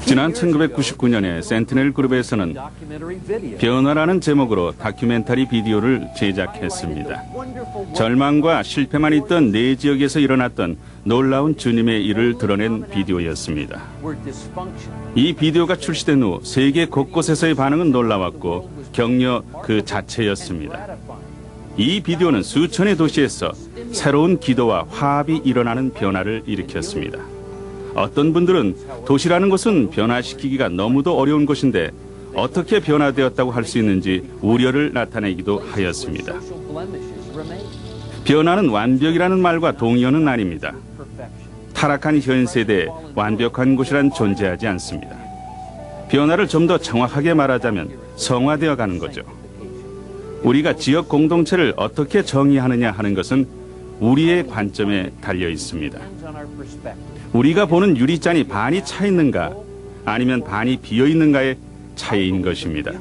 지난 1999년에 센티넬 그룹에서는 변화라는 제목으로 다큐멘터리 비디오를 제작했습니다. 절망과 실패만 있던 네 지역에서 일어났던 놀라운 주님의 일을 드러낸 비디오였습니다. 이 비디오가 출시된 후 세계 곳곳에서의 반응은 놀라웠고 격려 그 자체였습니다. 이 비디오는 수천의 도시에서 새로운 기도와 화합이 일어나는 변화를 일으켰습니다. 어떤 분들은 도시라는 것은 변화시키기가 너무도 어려운 것인데 어떻게 변화되었다고 할 수 있는지 우려를 나타내기도 하였습니다. 변화는 완벽이라는 말과 동의어는 아닙니다. 타락한 현 세대에 완벽한 곳이란 존재하지 않습니다. 변화를 좀 더 정확하게 말하자면 성화되어 가는 거죠. 우리가 지역 공동체를 어떻게 정의하느냐 하는 것은 우리의 관점에 달려 있습니다. 우리가 보는 유리잔이 반이 차 있는가 아니면 반이 비어 있는가의 차이인 것입니다.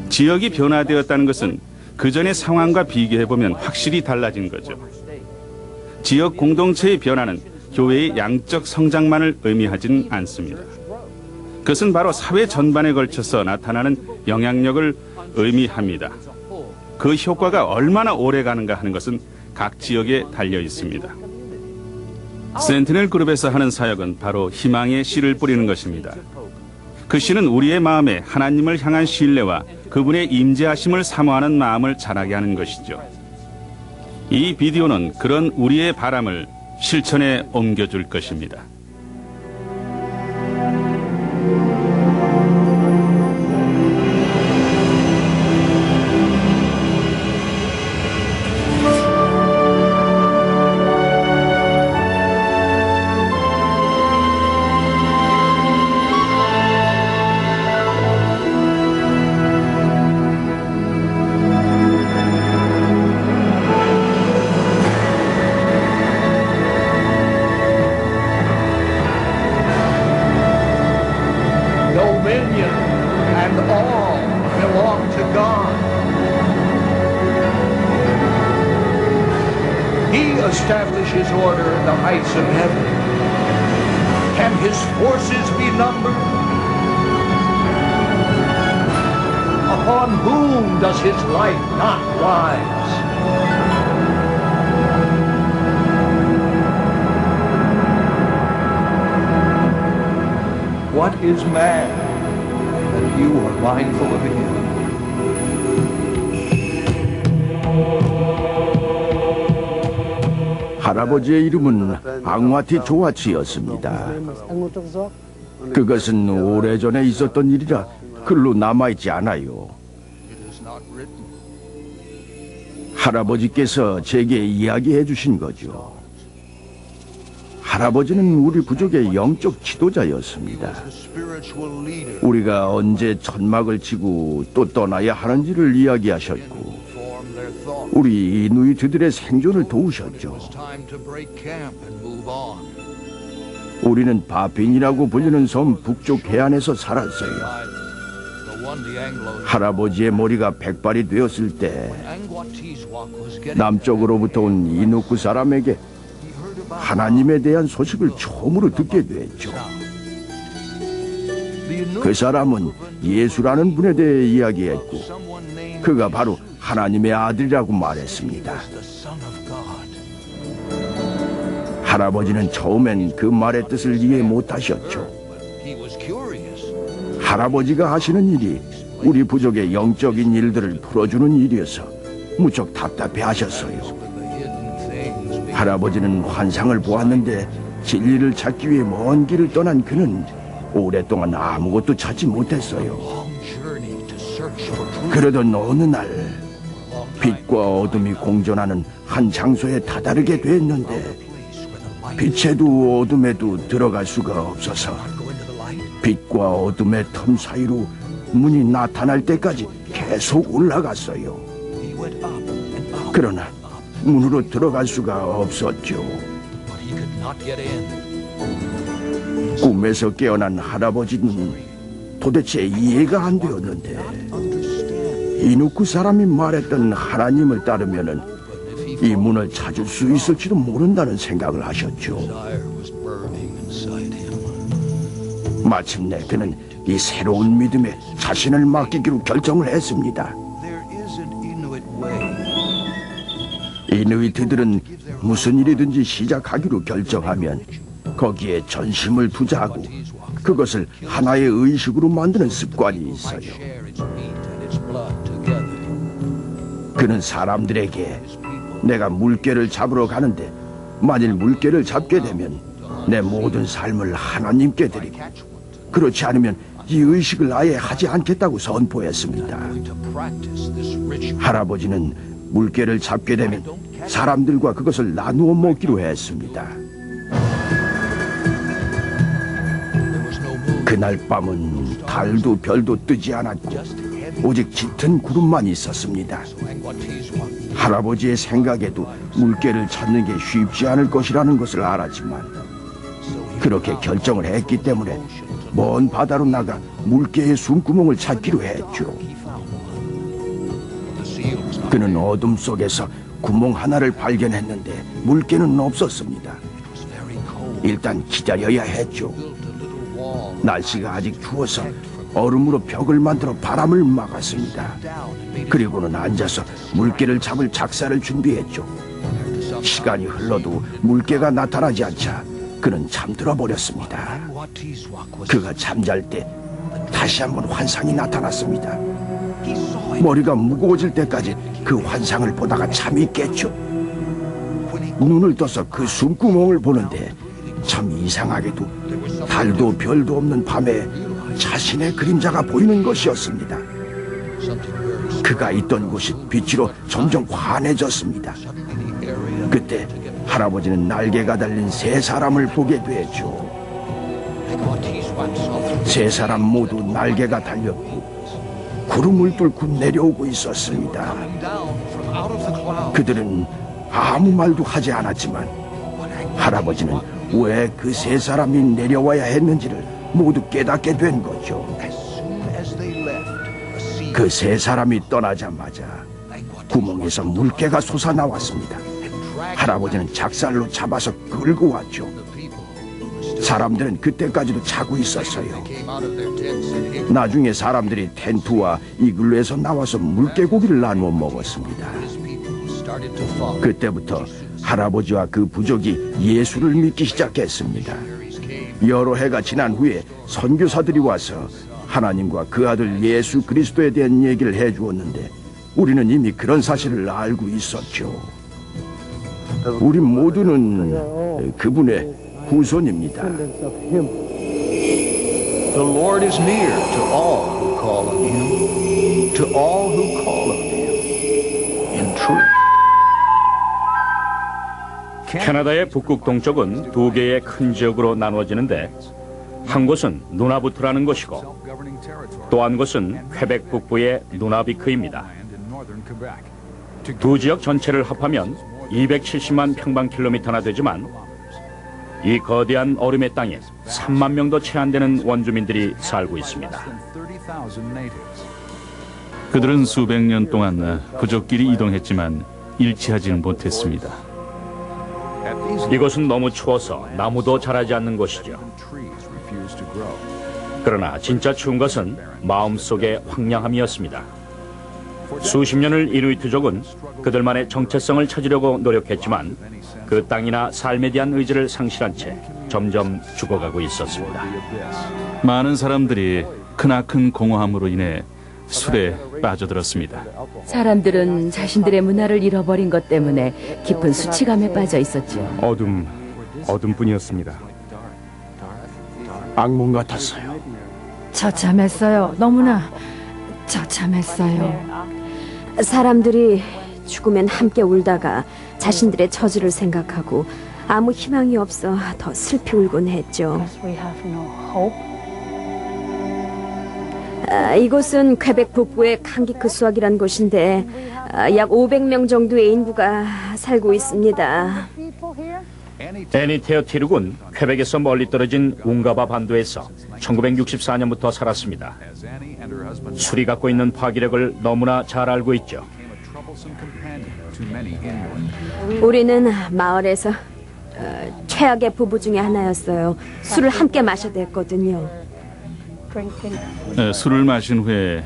지역이 변화되었다는 것은 그전의 상황과 비교해보면 확실히 달라진 거죠. 지역 공동체의 변화는 교회의 양적 성장만을 의미하진 않습니다. 그것은 바로 사회 전반에 걸쳐서 나타나는 영향력을 의미합니다. 그 효과가 얼마나 오래 가는가 하는 것은 각 지역에 달려 있습니다. 센티넬 그룹에서 하는 사역은 바로 희망의 씨를 뿌리는 것입니다. 그 씨는 우리의 마음에 하나님을 향한 신뢰와 그분의 임재하심을 사모하는 마음을 자라게 하는 것이죠. 이 비디오는 그런 우리의 바람을 실천에 옮겨줄 것입니다. Establish his order in the heights of heaven. Can his forces be numbered? Upon whom does his light not rise? What is man that you are mindful of him? 할아버지의 이름은 앙와티 조아치였습니다. 그것은 오래전에 있었던 일이라 글로 남아있지 않아요. 할아버지께서 제게 이야기해 주신 거죠. 할아버지는 우리 부족의 영적 지도자였습니다. 우리가 언제 천막을 치고 또 떠나야 하는지를 이야기하셨고 우리 이누이트들의 생존을 도우셨죠. 우리는 바핀이라고 불리는 섬 북쪽 해안에서 살았어요. 할아버지의 머리가 백발이 되었을 때 남쪽으로부터 온 이누크 사람에게 하나님에 대한 소식을 처음으로 듣게 됐죠. 그 사람은 예수라는 분에 대해 이야기했고 그가 바로 하나님의 아들이라고 말했습니다. 할아버지는 처음엔 그 말의 뜻을 이해 못하셨죠. 할아버지가 하시는 일이 우리 부족의 영적인 일들을 풀어주는 일이어서 무척 답답해하셨어요. 할아버지는 환상을 보았는데 진리를 찾기 위해 먼 길을 떠난 그는 오랫동안 아무것도 찾지 못했어요. 그러던 어느 날 빛과 어둠이 공존하는 한 장소에 다다르게 됐는데 빛에도 어둠에도 들어갈 수가 없어서 빛과 어둠의 틈 사이로 문이 나타날 때까지 계속 올라갔어요. 그러나 문으로 들어갈 수가 없었죠. 꿈에서 깨어난 할아버지는 도대체 이해가 안 되었는데 이누쿠 사람이 말했던 하나님을 따르면은 이 문을 찾을 수 있을지도 모른다는 생각을 하셨죠. 마침내 그는 이 새로운 믿음에 자신을 맡기기로 결정을 했습니다. 이누이트들은 무슨 일이든지 시작하기로 결정하면 거기에 전심을 투자하고 그것을 하나의 의식으로 만드는 습관이 있어요. 그는 사람들에게 내가 물개를 잡으러 가는데 만일 물개를 잡게 되면 내 모든 삶을 하나님께 드리고 그렇지 않으면 이 의식을 아예 하지 않겠다고 선포했습니다. 할아버지는 물개를 잡게 되면 사람들과 그것을 나누어 먹기로 했습니다. 그날 밤은 달도 별도 뜨지 않았고 오직 짙은 구름만 있었습니다. 할아버지의 생각에도 물개를 찾는 게 쉽지 않을 것이라는 것을 알았지만 그렇게 결정을 했기 때문에 먼 바다로 나가 물개의 숨구멍을 찾기로 했죠. 그는 어둠 속에서 구멍 하나를 발견했는데 물개는 없었습니다. 일단 기다려야 했죠. 날씨가 아직 추워서 얼음으로 벽을 만들어 바람을 막았습니다. 그리고는 앉아서 물개를 잡을 작사를 준비했죠. 시간이 흘러도 물개가 나타나지 않자 그는 잠들어 버렸습니다. 그가 잠잘 때 다시 한번 환상이 나타났습니다. 머리가 무거워질 때까지 그 환상을 보다가 잠이 깼죠. 눈을 떠서 그 숨구멍을 보는데 참 이상하게도 달도 별도 없는 밤에 자신의 그림자가 보이는 것이었습니다. 그가 있던 곳이 빛으로 점점 환해졌습니다. 그때 할아버지는 날개가 달린 세 사람을 보게 되죠. 세 사람 모두 날개가 달렸고 구름을 뚫고 내려오고 있었습니다. 그들은 아무 말도 하지 않았지만 할아버지는 왜 그 세 사람이 내려와야 했는지를 모두 깨닫게 된 거죠. 그 세 사람이 떠나자마자 구멍에서 물개가 솟아나왔습니다. 할아버지는 작살로 잡아서 끌고 왔죠. 사람들은 그때까지도 자고 있었어요. 나중에 사람들이 텐트와 이글루에서 나와서 물개고기를 나누어 먹었습니다. 그때부터 할아버지와 그 부족이 예수를 믿기 시작했습니다. 여러 해가 지난 후에 선교사들이 와서 하나님과 그 아들 예수 그리스도에 대한 얘기를 해주었는데 우리는 이미 그런 사실을 알고 있었죠. 우리 모두는 그분의 후손입니다. The Lord is near to all who call on him, to all who call on him in truth. 캐나다의 북극 동쪽은 두 개의 큰 지역으로 나누어지는데 한 곳은 누나부트라는 곳이고 또 한 곳은 퀘벡 북부의 누나비크입니다. 두 지역 전체를 합하면 270만 평방킬로미터나 되지만 이 거대한 얼음의 땅에 3만 명도 채 안 되는 원주민들이 살고 있습니다. 그들은 수백 년 동안 부족끼리 이동했지만 일치하지는 못했습니다. 이곳은 너무 추워서 나무도 자라지 않는 곳이죠. 그러나 진짜 추운 것은 마음속의 황량함이었습니다. 수십 년을 이누이트족은 그들만의 정체성을 찾으려고 노력했지만 그 땅이나 삶에 대한 의지를 상실한 채 점점 죽어가고 있었습니다. 많은 사람들이 크나큰 공허함으로 인해 술에 빠져들었습니다. 사람들은 자신들의 문화를 잃어버린 것 때문에 깊은 수치감에 빠져 있었죠. 어둠뿐이었습니다. 악몽 같았어요. 처참했어요. 너무나 처참했어요. 사람들이 죽으면 함께 울다가 자신들의 처지를 생각하고 아무 희망이 없어 더 슬피 울곤 했죠. 이곳은 퀘벡 북부의 칸기크수악이란 곳인데 약 500명 정도의 인구가 살고 있습니다. 애니 테어티룩은 퀘벡에서 멀리 떨어진 웅가바 반도에서 1964년부터 살았습니다. 술이 갖고 있는 파괴력을 너무나 잘 알고 있죠. 우리는 마을에서 최악의 부부 중에 하나였어요. 술을 함께 마셔댔거든요. 술을 마신 후에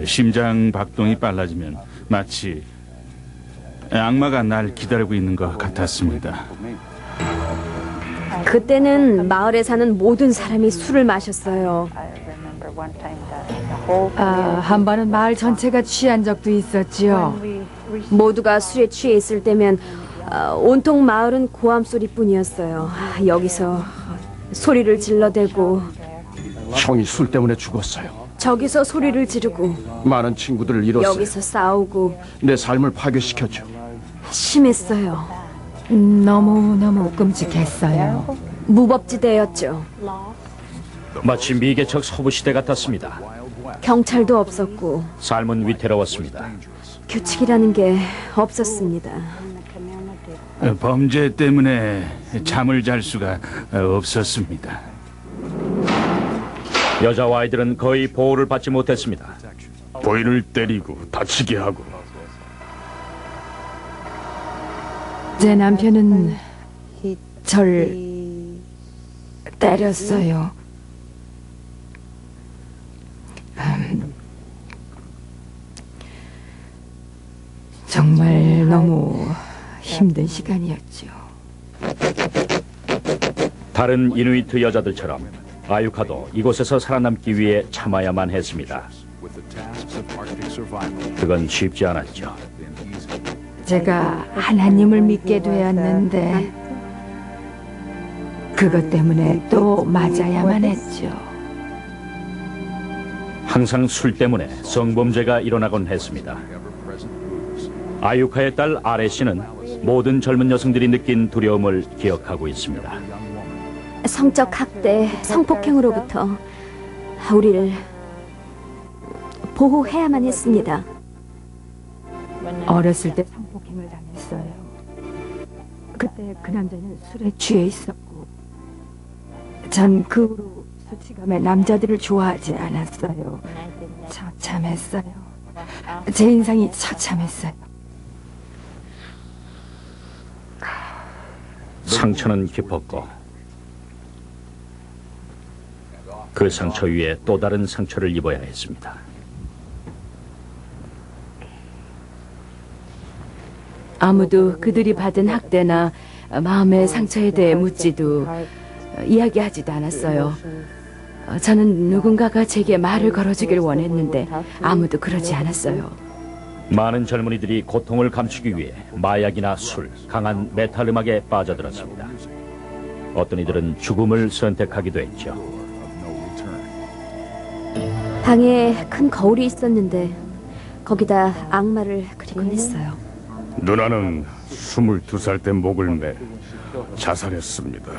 심장 박동이 빨라지면 마치 악마가 날 기다리고 있는 것 같았습니다. 그때는 마을에 사는 모든 사람이 술을 마셨어요. 한 번은 마을 전체가 취한 적도 있었지요. 모두가 술에 취해 있을 때면 온통 마을은 고함 소리뿐이었어요. 여기서 소리를 질러대고 형이 술 때문에 죽었어요. 저기서 소리를 지르고 많은 친구들을 잃었어요. 여기서 싸우고 내 삶을 파괴시켰죠. 심했어요. 너무너무 끔찍했어요. 무법지대였죠. 마치 미개척 서부시대 같았습니다. 경찰도 없었고 삶은 위태로웠습니다. 규칙이라는 게 없었습니다. 범죄 때문에 잠을 잘 수가 없었습니다. 여자와 아이들은 거의 보호를 받지 못했습니다. 부인을 때리고 다치게 하고 제 남편은 절 때렸어요. 정말 너무 힘든 시간이었죠. 다른 이누이트 여자들처럼 아유카도 이곳에서 살아남기 위해 참아야만 했습니다. 그건 쉽지 않았죠. 제가 하나님을 믿게 되었는데 그것 때문에 또 맞아야만 했죠. 항상 술 때문에 성범죄가 일어나곤 했습니다. 아유카의 딸 아레 씨는 모든 젊은 여성들이 느낀 두려움을 기억하고 있습니다. 성적 학대, 성폭행으로부터 우리를 보호해야만 했습니다. 어렸을 때 성폭행을 당했어요. 그때 그 남자는 술에 취해 있었고 전 그 후로 수치감에 남자들을 좋아하지 않았어요. 처참했어요. 제 인상이 처참했어요. 상처는 깊었고 그 상처 위에 또 다른 상처를 입어야 했습니다. 아무도 그들이 받은 학대나 마음의 상처에 대해 묻지도 이야기하지도 않았어요. 저는 누군가가 제게 말을 걸어주길 원했는데 아무도 그러지 않았어요. 많은 젊은이들이 고통을 감추기 위해 마약이나 술, 강한 메탈 음악에 빠져들었습니다. 어떤 이들은 죽음을 선택하기도 했죠. 방에 큰 거울이 있었는데 거기다 악마를 그리곤 했어요. 누나는 22살 때 목을 매 자살했습니다.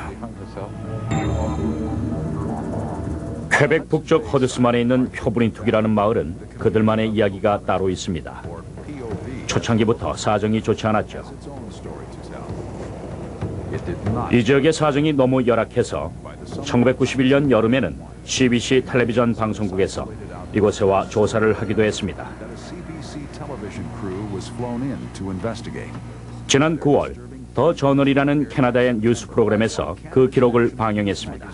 퀘벡 북쪽 허드스만에 있는 표브린툭이라는 마을은 그들만의 이야기가 따로 있습니다. 초창기부터 사정이 좋지 않았죠. 이 지역의 사정이 너무 열악해서 1991년 여름에는 CBC 텔레비전 방송국에서 이곳에 와 조사를 하기도 했습니다. 지난 9월 더 저널이라는 캐나다의 뉴스 프로그램에서 그 기록을 방영했습니다.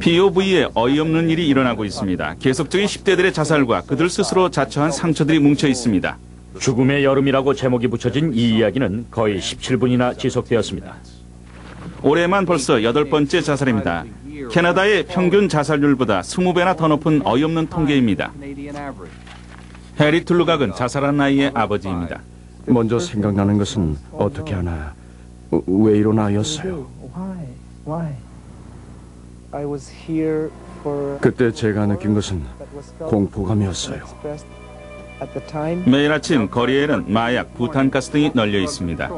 POV에 어이없는 일이 일어나고 있습니다. 계속적인 10대들의 자살과 그들 스스로 자처한 상처들이 뭉쳐 있습니다. 죽음의 여름이라고 제목이 붙여진 이 이야기는 거의 17분이나 지속되었습니다. 올해만 벌써 8번째 자살입니다. 캐나다의 평균 자살률보다 20배나 더 높은 어이없는 통계입니다. 해리 툴루각은 자살한 아이의 아버지입니다. 먼저 생각나는 것은 어떻게 하나 왜 일어나였어요. 그때 제가 느낀 것은 공포감이었어요. 매일 아침 거리에는 마약, 부탄가스 등이 널려 있습니다.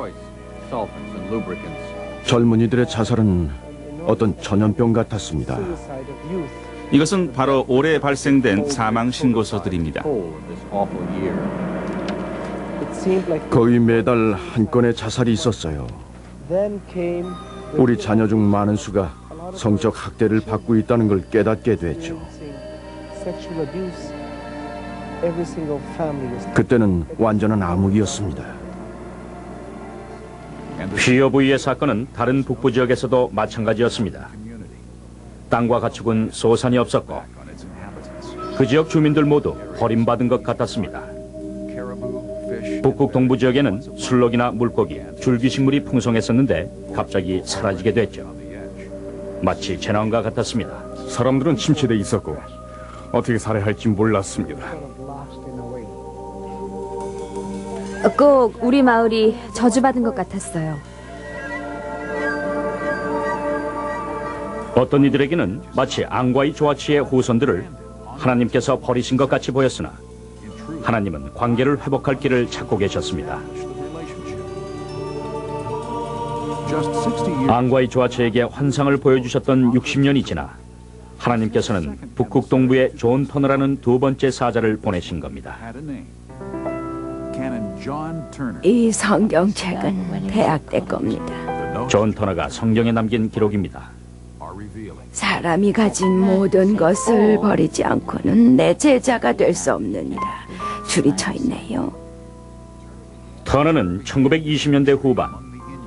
젊은이들의 자살은 어떤 전염병 같았습니다. 이것은 바로 올해 발생된 사망 신고서들입니다. 거의 매달 한 건의 자살이 있었어요. 우리 자녀 중 많은 수가 성적 학대를 받고 있다는 걸 깨닫게 됐죠. 그때는 완전한 암흑이었습니다. 휘어 부위의 사건은 다른 북부 지역에서도 마찬가지였습니다. 땅과 가축은 소산이 없었고 그 지역 주민들 모두 버림받은 것 같았습니다. 북극 동부 지역에는 술록이나 물고기, 줄기식물이 풍성했었는데 갑자기 사라지게 됐죠. 마치 재난과 같았습니다. 사람들은 침체돼 있었고 어떻게 살해할지 몰랐습니다. 꼭 우리 마을이 저주받은 것 같았어요. 어떤 이들에게는 마치 앙과이 조아치의 후손들을 하나님께서 버리신 것 같이 보였으나 하나님은 관계를 회복할 길을 찾고 계셨습니다. 앙과이 조아치에게 환상을 보여주셨던 60년이 지나 하나님께서는 북극 동부에 존 터너라는 두 번째 사자를 보내신 겁니다. 이 성경책은 대학 때 겁니다. 존 터너가 성경에 남긴 기록입니다. 사람이 가진 모든 것을 버리지 않고는 내 제자가 될 수 없느니라. 줄이 쳐 있네요. 터너는 1920년대 후반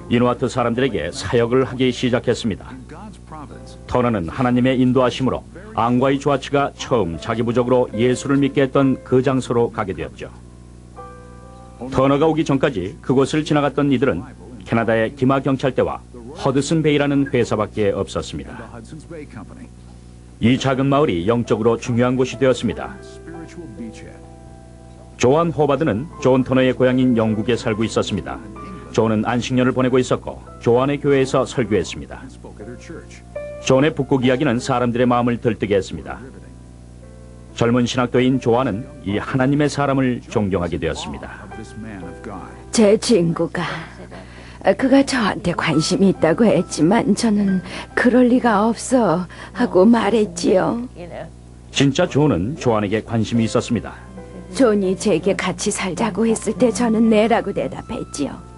이누아트 사람들에게 사역을 하기 시작했습니다. 터너는 하나님의 인도하심으로 앙과이 조아치가 처음 자기 부족으로 예수를 믿게 했던 그 장소로 가게 되었죠. 터너가 오기 전까지 그곳을 지나갔던 이들은 캐나다의 기마 경찰대와 허드슨 베이라는 회사밖에 없었습니다. 이 작은 마을이 영적으로 중요한 곳이 되었습니다. 조한 호바드는 존 터너의 고향인 영국에 살고 있었습니다. 존은 안식년을 보내고 있었고 조한의 교회에서 설교했습니다. 존의 북극 이야기는 사람들의 마음을 들뜨게 했습니다. 젊은 신학도인 조한은 이 하나님의 사람을 존경하게 되었습니다. 제 친구가 그가 저한테 관심이 있다고 했지만 저는 그럴 리가 없어 하고 말했지요. 진짜 존은 조한에게 관심이 있었습니다. 존이 제게 같이 살자고 했을 때 저는 네라고 대답했지요.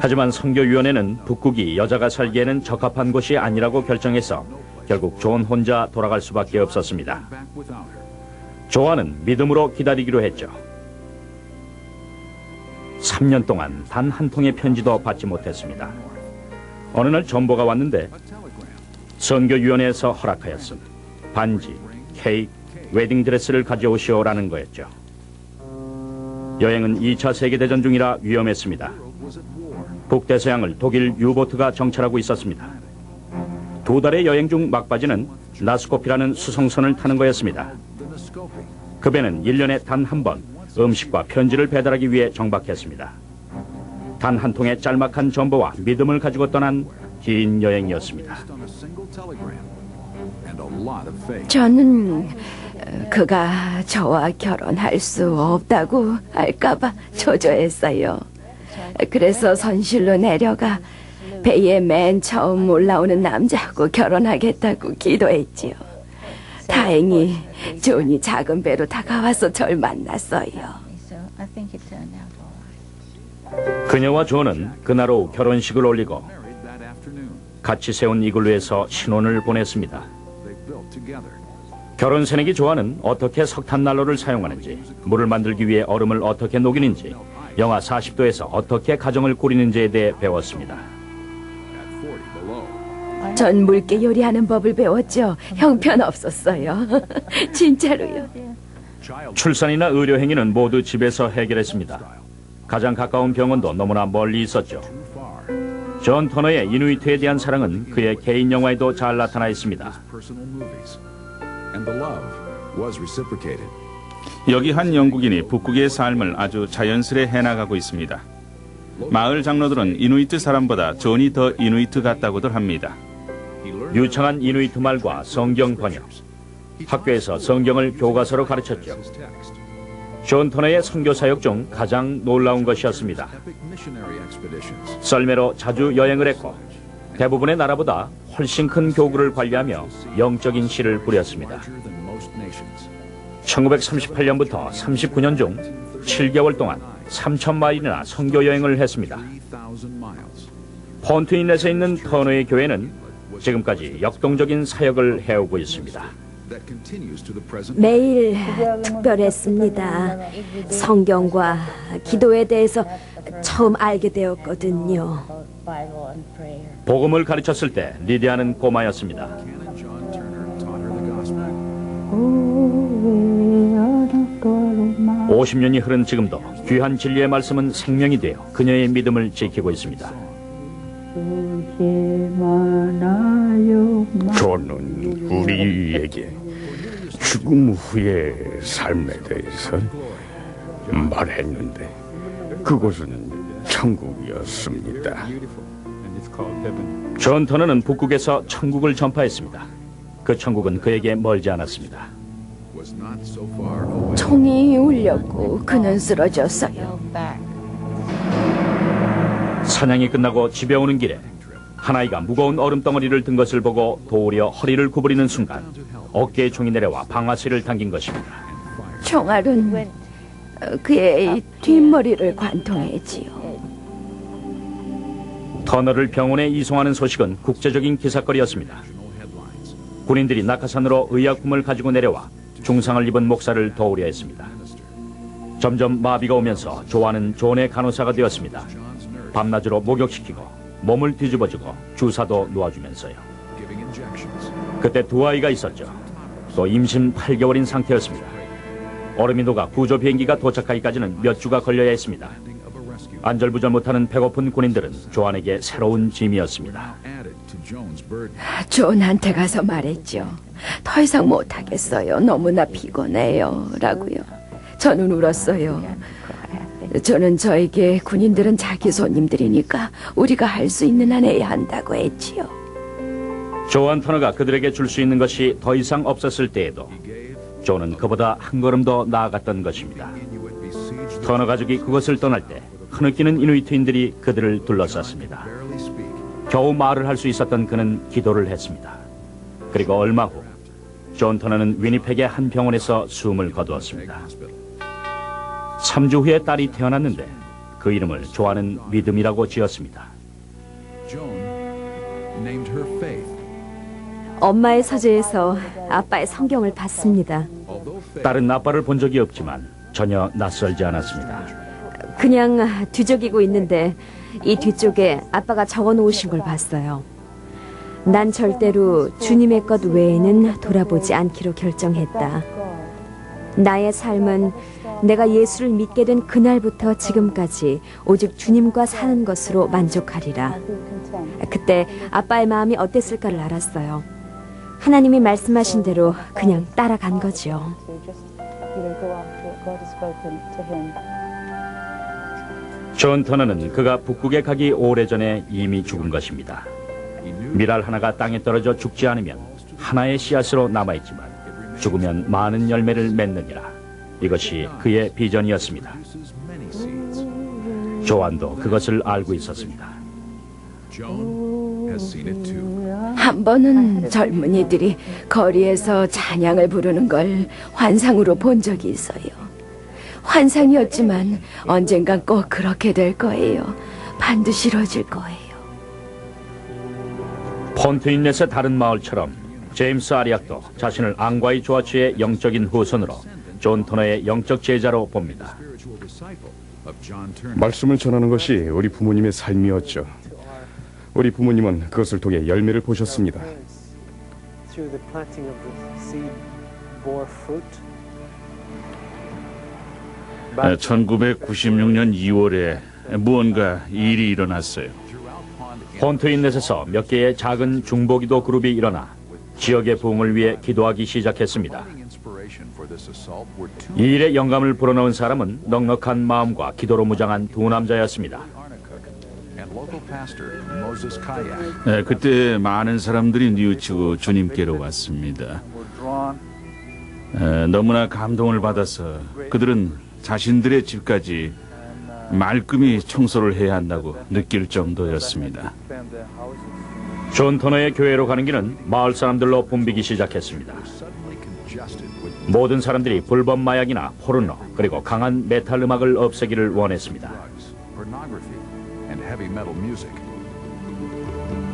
하지만 선교위원회는 북극이 여자가 살기에는 적합한 곳이 아니라고 결정해서 결국 존 혼자 돌아갈 수밖에 없었습니다. 조한은 믿음으로 기다리기로 했죠. 3년 동안 단 한 통의 편지도 받지 못했습니다. 어느 날 전보가 왔는데 선교위원회에서 허락하였음. 반지, 케이크, 웨딩드레스를 가져오시오라는 거였죠. 여행은 2차 세계대전 중이라 위험했습니다. 북대서양을 독일 유보트가 정찰하고 있었습니다. 2달의 여행 중 막바지는 나스코피라는 수송선을 타는 거였습니다. 그 배는 1년에 단 한 번 음식과 편지를 배달하기 위해 정박했습니다. 단 한 통의 짤막한 전보와 믿음을 가지고 떠난 긴 여행이었습니다. 저는 그가 저와 결혼할 수 없다고 할까봐 초조했어요. 그래서 선실로 내려가 배에 맨 처음 올라오는 남자하고 결혼하겠다고 기도했지요. 다행히 존이 작은 배로 다가와서 절 만났어요. 그녀와 존은 그날 오후 결혼식을 올리고 같이 세운 이글루에서 신혼을 보냈습니다. 결혼 새내기 조한은 어떻게 석탄난로를 사용하는지, 물을 만들기 위해 얼음을 어떻게 녹이는지, 영하 40도에서 어떻게 가정을 꾸리는지에 대해 배웠습니다. 전 물개 요리하는 법을 배웠죠. 형편없었어요. 진짜로요. 출산이나 의료 행위는 모두 집에서 해결했습니다. 가장 가까운 병원도 너무나 멀리 있었죠. 존 터너의 이누이트에 대한 사랑은 그의 개인 영화에도 잘 나타나 있습니다. 여기 한 영국인이 북극의 삶을 아주 자연스레 해나가고 있습니다. 마을 장로들은 이누이트 사람보다 존이 더 이누이트 같다고들 합니다. 유창한 이누이트 말과 성경 번역, 학교에서 성경을 교과서로 가르쳤죠. 존 터너의 선교 사역 중 가장 놀라운 것이었습니다. 썰매로 자주 여행을 했고 대부분의 나라보다 훨씬 큰 교구를 관리하며 영적인 시를 부렸습니다. 1938년부터 39년 중 7개월 동안 3,000마일이나 선교 여행을 했습니다. 폰트인넷에 있는 터너의 교회는 지금까지 역동적인 사역을 해오고 있습니다. 매일 특별했습니다. 성경과 기도에 대해서 처음 알게 되었거든요. 복음을 가르쳤을 때 리디아는 꼬마였습니다. 50년이 흐른 지금도 귀한 진리의 말씀은 생명이 되어 그녀의 믿음을 지키고 있습니다. 존은 우리에게 죽음 후의 삶에 대해서 말했는데 그곳은 천국이었습니다. 존 터너는 북극에서 천국을 전파했습니다. 그 천국은 그에게 멀지 않았습니다. 총이 울렸고 그는 쓰러졌어요. 사냥이 끝나고 집에 오는 길에 한 아이가 무거운 얼음 덩어리를 든 것을 보고 도우려 허리를 구부리는 순간 어깨에 총이 내려와 방아쇠를 당긴 것입니다. 총알은 그의 뒷머리를 관통했지요. 터너를 병원에 이송하는 소식은 국제적인 기사거리였습니다. 군인들이 낙하산으로 의약품을 가지고 내려와 중상을 입은 목사를 도우려 했습니다. 점점 마비가 오면서 조아는 존의 간호사가 되었습니다. 밤낮으로 목욕시키고 몸을 뒤집어주고 주사도 놓아주면서요. 그때 두 아이가 있었죠. 또 임신 8개월인 상태였습니다. 얼음이 녹아 구조 비행기가 도착하기까지는 몇 주가 걸려야 했습니다. 안절부절 못하는 배고픈 군인들은 조안에게 새로운 짐이었습니다. 존한테 가서 말했죠. 더 이상 못하겠어요. 너무나 피곤해요. 라고요. 저는 울었어요. 저는 저에게 군인들은 자기 손님들이니까 우리가 할 수 있는 한 해야 한다고 했지요. 조안 터너가 그들에게 줄 수 있는 것이 더 이상 없었을 때에도 존은 그보다 한 걸음 더 나아갔던 것입니다. 터너 가족이 그것을 떠날 때 흐느끼는 이누이트인들이 그들을 둘러쌌습니다. 겨우 말을 할 수 있었던 그는 기도를 했습니다. 그리고 얼마 후 존 터너는 위니펙의 한 병원에서 숨을 거두었습니다. 3주 후에 딸이 태어났는데 그 이름을 조아는 믿음이라고 지었습니다. 엄마의 서재에서 아빠의 성경을 봤습니다. 딸은 아빠를 본 적이 없지만 전혀 낯설지 않았습니다. 그냥 뒤적이고 있는데 이 뒤쪽에 아빠가 적어놓으신 걸 봤어요. 난 절대로 주님의 것 외에는 돌아보지 않기로 결정했다. 나의 삶은 내가 예수를 믿게 된 그날부터 지금까지 오직 주님과 사는 것으로 만족하리라. 그때 아빠의 마음이 어땠을까를 알았어요. 하나님이 말씀하신 대로 그냥 따라간 거죠. 존 터너는 그가 북극에 가기 오래전에 이미 죽은 것입니다. 밀알 하나가 땅에 떨어져 죽지 않으면 하나의 씨앗으로 남아있지만 죽으면 많은 열매를 맺느니라. 이것이 그의 비전이었습니다. 조안도 그것을 알고 있었습니다. 한 번은 젊은이들이 거리에서 찬양을 부르는 걸 환상으로 본 적이 있어요. 환상이었지만 언젠간 꼭 그렇게 될 거예요. 반드시 이루어질 거예요. 폰트인넷의 다른 마을처럼 제임스 아리악도 자신을 앙과의 조아츠의 영적인 후손으로 존 터너의 영적 제자로 봅니다. 말씀을 전하는 것이 우리 부모님의 삶이었죠. 우리 부모님은 그것을 통해 열매를 보셨습니다. 1996년 2월에 무언가 일이 일어났어요. 폰트인넷에서 몇 개의 작은 중보기도 그룹이 일어나 지역의 부흥을 위해 기도하기 시작했습니다. 이 일에 영감을 불어넣은 사람은 넉넉한 마음과 기도로 무장한 두 남자였습니다. 그때 많은 사람들이 뉘우치고 주님께로 왔습니다. 너무나 감동을 받아서 그들은 자신들의 집까지 말끔히 청소를 해야 한다고 느낄 정도였습니다. 존 터너의 교회로 가는 길은 마을 사람들로 붐비기 시작했습니다. 모든 사람들이 불법 마약이나 포르노 그리고 강한 메탈 음악을 없애기를 원했습니다.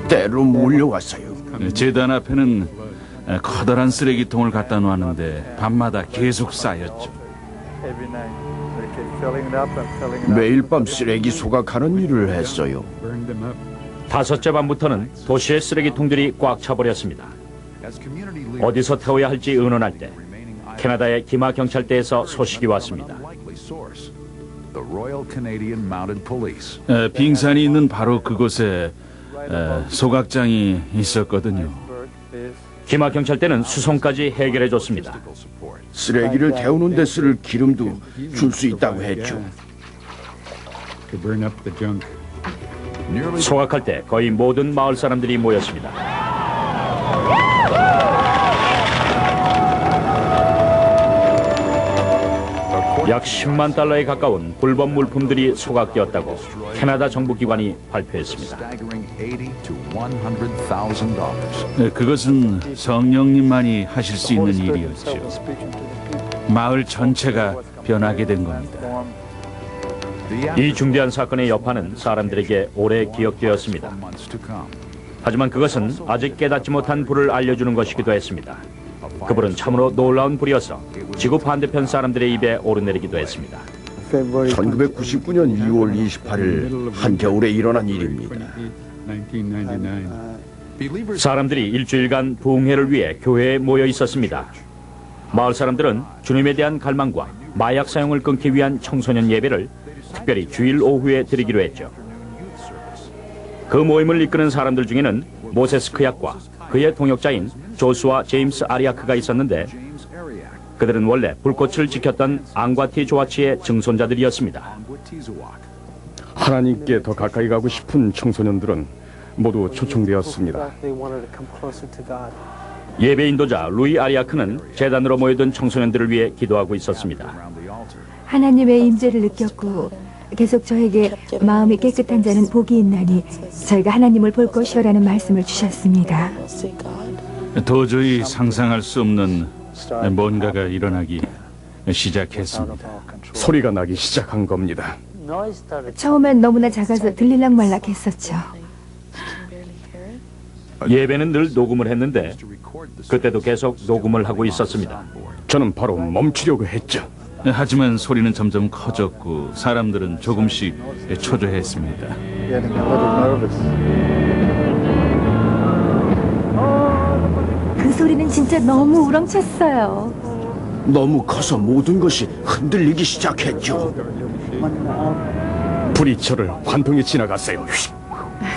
때로 몰려왔어요. 재단 앞에는 커다란 쓰레기통을 갖다 놓았는데 밤마다 계속 쌓였죠. 매일 밤 쓰레기 소각하는 일을 했어요. 5째 밤부터는 도시의 쓰레기통들이 꽉 차버렸습니다. 어디서 태워야 할지 의논할 때 캐나다의 기마 경찰대에서 소식이 왔습니다. 빙산이 있는 바로 그곳에 소각장이 있었거든요. 기마 경찰대는 수송까지 해결해 줬습니다. 쓰레기를 태우는 데 쓸 기름도 줄 수 있다고 했죠. 소각할 때 거의 모든 마을 사람들이 모였습니다. 약 10만 달러에 가까운 불법 물품들이 소각되었다고 캐나다 정부 기관이 발표했습니다. 그것은 성령님만이 하실 수 있는 일이었죠. 마을 전체가 변하게 된 겁니다. 이 중대한 사건의 여파는 사람들에게 오래 기억되었습니다. 하지만 그것은 아직 깨닫지 못한 불을 알려주는 것이기도 했습니다. 그 불은 참으로 놀라운 불이어서 지구 반대편 사람들의 입에 오르내리기도 했습니다. 1999년 2월 28일 한겨울에 일어난 일입니다. 사람들이 일주일간 부흥회를 위해 교회에 모여 있었습니다. 마을 사람들은 주님에 대한 갈망과 마약 사용을 끊기 위한 청소년 예배를 특별히 주일 오후에 드리기로 했죠. 그 모임을 이끄는 사람들 중에는 모세스 크약과 그의 동역자인 조수아 제임스 아리아크가 있었는데 그들은 원래 불꽃을 지켰던 앙과티 조아치의 증손자들이었습니다. 하나님께 더 가까이 가고 싶은 청소년들은 모두 초청되었습니다. 예배 인도자 루이 아리아크는 재단으로 모여든 청소년들을 위해 기도하고 있었습니다. 하나님의 임재를 느꼈고 계속 저에게 마음이 깨끗한 자는 복이 있나니 저희가 하나님을 볼 것이요라는 말씀을 주셨습니다. 도저히 상상할 수 없는 뭔가가 일어나기 시작했습니다. 소리가 나기 시작한 겁니다. 처음엔 너무나 작아서 들릴락 말락 했었죠. 예배는 늘 녹음을 했는데 그때도 계속 녹음을 하고 있었습니다. 저는 바로 멈추려고 했죠. 하지만 소리는 점점 커졌고 사람들은 조금씩 초조했습니다. 그 소리는 진짜 너무 우렁찼어요. 너무 커서 모든 것이 흔들리기 시작했죠. 불이 저를 환풍에 지나갔어요.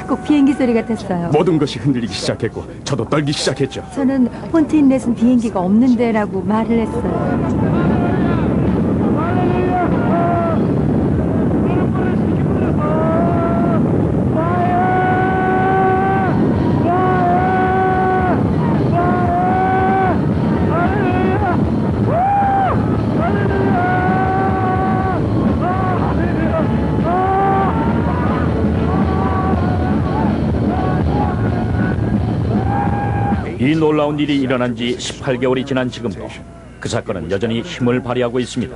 꼭 비행기 소리 같았어요. 모든 것이 흔들리기 시작했고 저도 떨기 시작했죠. 저는 폰트인넷은 비행기가 없는데라고 말을 했어요. 이 놀라운 일이 일어난 지 18개월이 지난 지금도 그 사건은 여전히 힘을 발휘하고 있습니다.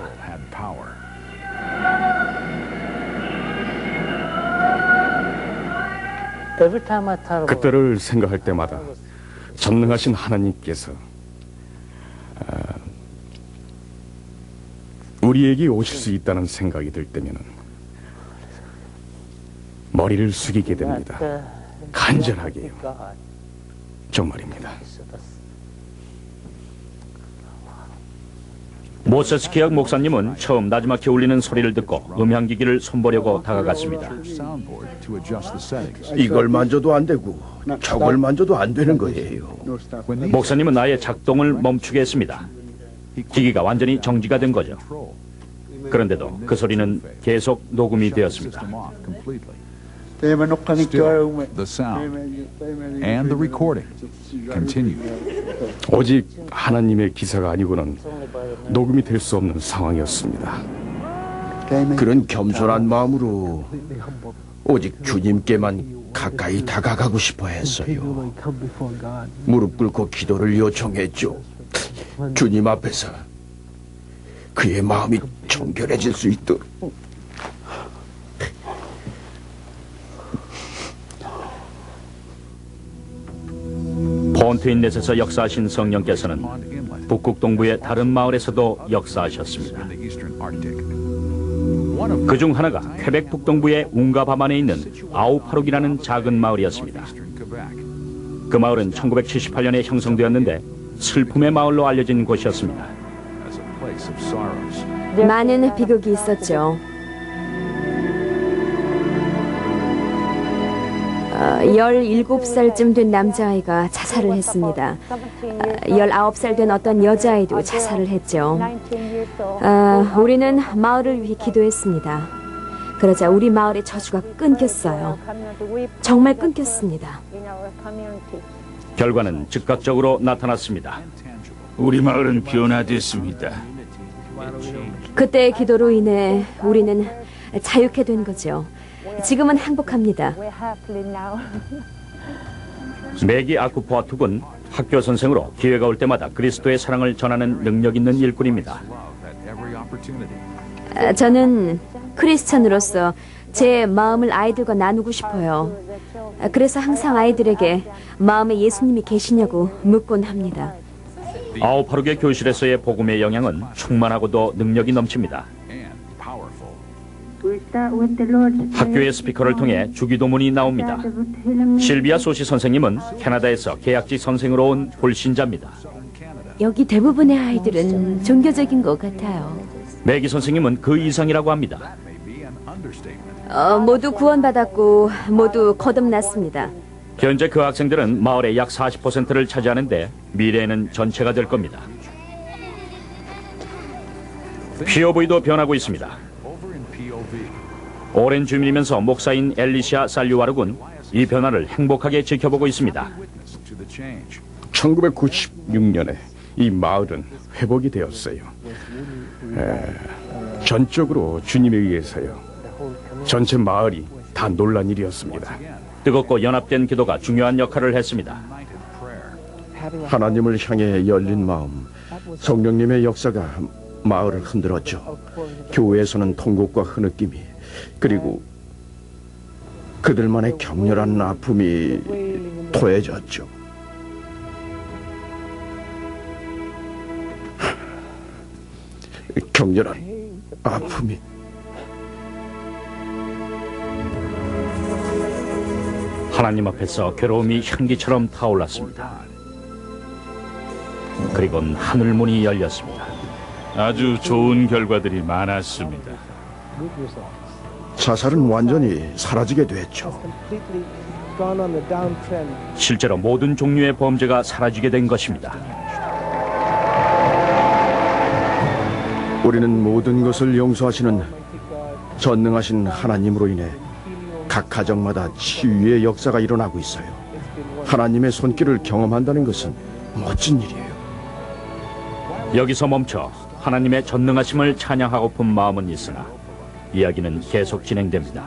그때를 생각할 때마다 전능하신 하나님께서 우리에게 오실 수 있다는 생각이 들 때면 머리를 숙이게 됩니다. 간절하게요. 정말입니다. 모세스 키약 목사님은 처음 나지막히 울리는 소리를 듣고 음향기기를 손보려고 다가갔습니다. 이걸 만져도 안 되고 저걸 만져도 안 되는 거예요. 목사님은 아예 작동을 멈추게 했습니다. 기기가 완전히 정지가 된 거죠. 그런데도 그 소리는 계속 녹음이 되었습니다. The sound and the recording continue. 오직 하나님의 기사가 아니고는 녹음이 될 수 없는 상황이었습니다. 그런 겸손한 마음으로 오직 주님께만 가까이 다가가고 싶어 했어요. 무릎 꿇고 기도를 요청했죠. 주님 앞에서 그의 마음이 정결해질 수 있도록. 폰트인넷에서 역사하신 성령께서는 북극 동부의 다른 마을에서도 역사하셨습니다. 그중 하나가 퀘벡 북동부의 웅가 밤안에 있는 아우파룩이라는 작은 마을이었습니다. 그 마을은 1978년에 형성되었는데 슬픔의 마을로 알려진 곳이었습니다. 많은 비극이 있었죠. 17살쯤 된 남자아이가 자살을 했습니다. 19살 된 어떤 여자아이도 자살을 했죠. 우리는 마을을 위해 기도했습니다. 그러자 우리 마을의 저주가 끊겼어요. 정말 끊겼습니다. 결과는 즉각적으로 나타났습니다. 우리 마을은 변화됐습니다. 그때의 기도로 인해 우리는 자유케 된 거죠. 지금은 행복합니다. 매기 아쿠포아툭은 학교 선생으로 기회가 올 때마다 그리스도의 사랑을 전하는 능력 있는 일꾼입니다. 저는 크리스천으로서 제 마음을 아이들과 나누고 싶어요. 그래서 항상 아이들에게 마음에 예수님이 계시냐고 묻곤 합니다. 아우파룩의 교실에서의 복음의 영향은 충만하고도 능력이 넘칩니다. 학교의 스피커를 통해 주기도문이 나옵니다. 실비아 소시 선생님은 캐나다에서 계약직 선생으로 온 불신자입니다. 여기 대부분의 아이들은 종교적인 것 같아요. 매기 선생님은 그 이상이라고 합니다. 모두 구원받았고 모두 거듭났습니다. 현재 그 학생들은 마을의 약 40%를 차지하는데 미래에는 전체가 될 겁니다. POV도 변하고 있습니다. 오랜 주민이면서 목사인 엘리시아 살류와르군 이 변화를 행복하게 지켜보고 있습니다. 1996년에 이 마을은 회복이 되었어요. 전적으로 주님에 의해서요. 전체 마을이 다 놀란 일이었습니다. 뜨겁고 연합된 기도가 중요한 역할을 했습니다. 하나님을 향해 열린 마음, 성령님의 역사가 마을을 흔들었죠. 교회에서는 통곡과 흐느낌이, 그리고 그들만의 격렬한 아픔이 토해졌죠. 격렬한 아픔이. 하나님 앞에서 괴로움이 향기처럼 타올랐습니다. 그리고는 하늘문이 열렸습니다. 아주 좋은 결과들이 많았습니다. 자살은 완전히 사라지게 됐죠. 실제로 모든 종류의 범죄가 사라지게 된 것입니다. 우리는 모든 것을 용서하시는 전능하신 하나님으로 인해 각 가정마다 치유의 역사가 일어나고 있어요. 하나님의 손길을 경험한다는 것은 멋진 일이에요. 여기서 멈춰 하나님의 전능하심을 찬양하고픈 마음은 있으나 이야기는 계속 진행됩니다.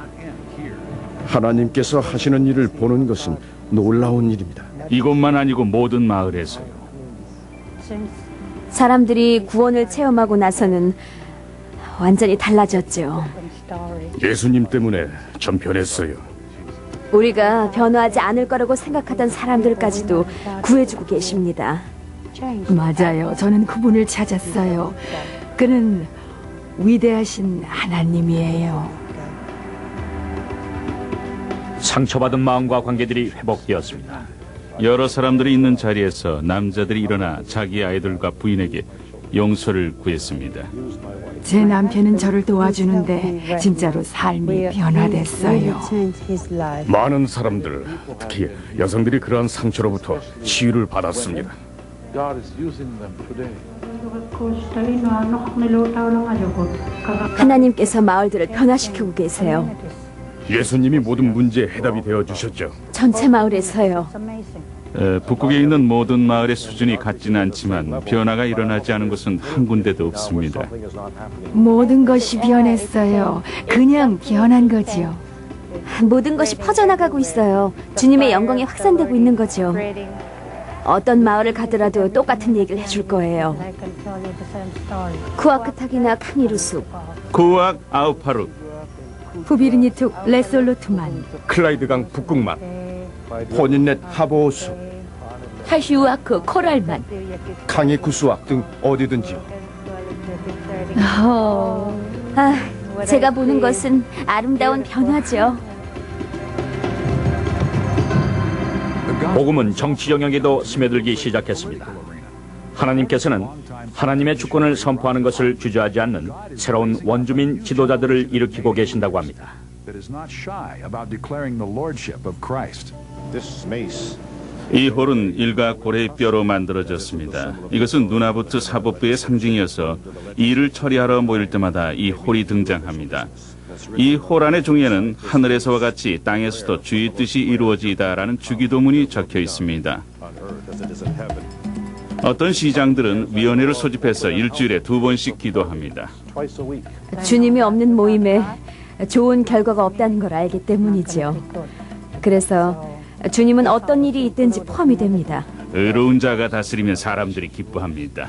하나님께서 하시는 일을 보는 것은 놀라운 일입니다. 이곳만 아니고 모든 마을에서요. 사람들이 구원을 체험하고 나서는 완전히 달라졌죠. 예수님 때문에 전 변했어요. 우리가 변화하지 않을 거라고 생각하던 사람들까지도 구해주고 계십니다. 맞아요. 저는 그분을 찾았어요. 그는 위대하신 하나님이에요. 상처받은 마음과 관계들이 회복되었습니다. 여러 사람들이 있는 자리에서 남자들이 일어나 자기 아이들과 부인에게 용서를 구했습니다. 제 남편은 저를 도와주는데 진짜로 삶이 변화됐어요. 많은 사람들, 특히 여성들이 그러한 상처로부터 치유를 받았습니다. 하나님께서 마을들을 변화시키고 계세요. 예수님이 모든 문제의 해답이 되어 주셨죠. 전체 마을에서요. 북극에 있는 모든 마을의 수준이 같지는 않지만 변화가 일어나지 않은 곳은 한 군데도 없습니다. 모든 것이 변했어요. 그냥 변한 거지요. 모든 것이 퍼져나가고 있어요. 주님의 영광이 확산되고 있는 거죠. 어떤 마을을 가더라도 똑같은 얘기를 해줄 거예요. 쿠아크탁이나 카니루숲, 코악 아우파룩, 후비르니툭 레솔루트만, 클라이드강 북극만, 포닌넷 하보호수, 하슈와크, 코랄만. 강의쿠스와 등 어디든지요. 제가 보는 것은 아름다운 변화죠. 복음은 정치 영역에도 스며들기 시작했습니다. 하나님께서는 하나님의 주권을 선포하는 것을 주저하지 않는 새로운 원주민 지도자들을 일으키고 계신다고 합니다. 이 홀은 일가 고래의 뼈로 만들어졌습니다. 이것은 누나부트 사법부의 상징이어서 일을 처리하러 모일 때마다 이 홀이 등장합니다. 이 홀 안의 종이에는 하늘에서와 같이 땅에서도 주의 뜻이 이루어지다라는 주기도문이 적혀 있습니다. 어떤 시장들은 위원회를 소집해서 일주일에 2번씩 기도합니다. 주님이 없는 모임에 좋은 결과가 없다는 걸 알기 때문이지요. 그래서 주님은 어떤 일이 있든지 포함이 됩니다. 의로운 자가 다스리면 사람들이 기뻐합니다.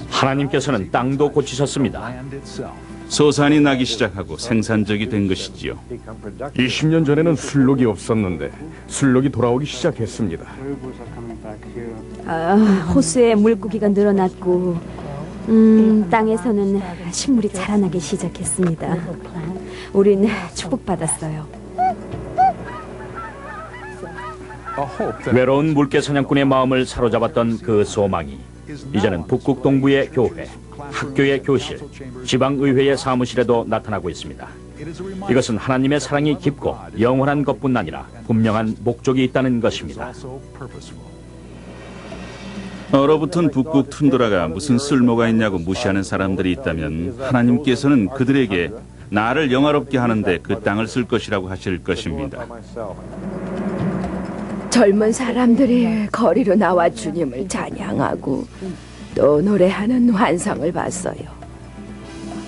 하나님께서는 땅도 고치셨습니다. 소산이 나기 시작하고 생산적이 된 것이지요. 20년 전에는 술록이 없었는데 술록이 돌아오기 시작했습니다. 호수에 물고기가 늘어났고 땅에서는 식물이 자라나기 시작했습니다. 우린 축복받았어요. 외로운 물개 사냥꾼의 마음을 사로잡았던 그 소망이 이제는 북극 동부의 교회, 학교의 교실, 지방의회의 사무실에도 나타나고 있습니다. 이것은 하나님의 사랑이 깊고 영원한 것뿐 아니라 분명한 목적이 있다는 것입니다. 얼어붙은 북극 툰드라가 무슨 쓸모가 있냐고 무시하는 사람들이 있다면 하나님께서는 그들에게 나를 영화롭게 하는데 그 땅을 쓸 것이라고 하실 것입니다. 젊은 사람들이 거리로 나와 주님을 찬양하고 또 노래하는 환상을 봤어요.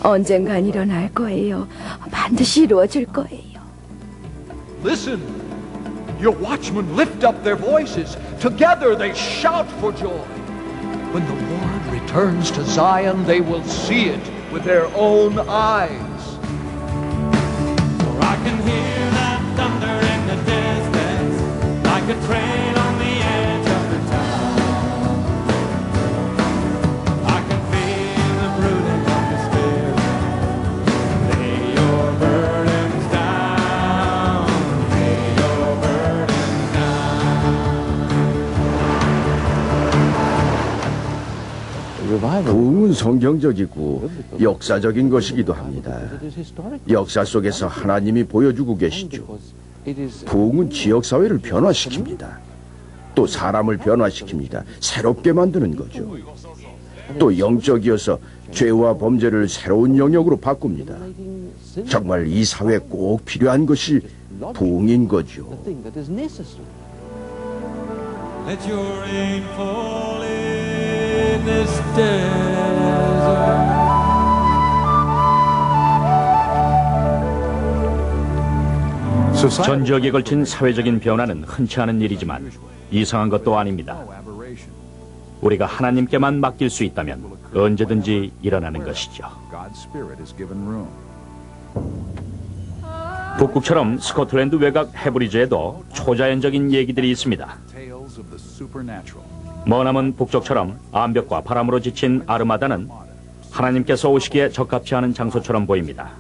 언젠간 일어날 거예요. 반드시 이루어질 거예요. Listen, your watchmen lift up their voices. Together they shout for joy. When the Lord returns to Zion, they will see it with their own eyes. For I can hear that thunder in the distance, like a train on the edge of the town. I can feel the brooding of the Spirit. Lay your burdens down. Lay your burdens down. 부흥은 성경적이고 역사적인 것이기도 합니다. 역사 속에서 하나님이 보여주고 계시죠. 부흥은 지역사회를 변화시킵니다. 또 사람을 변화시킵니다. 새롭게 만드는 거죠. 또 영적이어서 죄와 범죄를 새로운 영역으로 바꿉니다. 정말 이 사회에 꼭 필요한 것이 부흥인 거죠. Let your rain fall in this desert. 전 지역에 걸친 사회적인 변화는 흔치 않은 일이지만 이상한 것도 아닙니다. 우리가 하나님께만 맡길 수 있다면 언제든지 일어나는 것이죠. 북극처럼 스코틀랜드 외곽 헤브리즈에도 초자연적인 얘기들이 있습니다. 머나먼 북쪽처럼 암벽과 바람으로 지친 아르마다는 하나님께서 오시기에 적합치 않은 장소처럼 보입니다.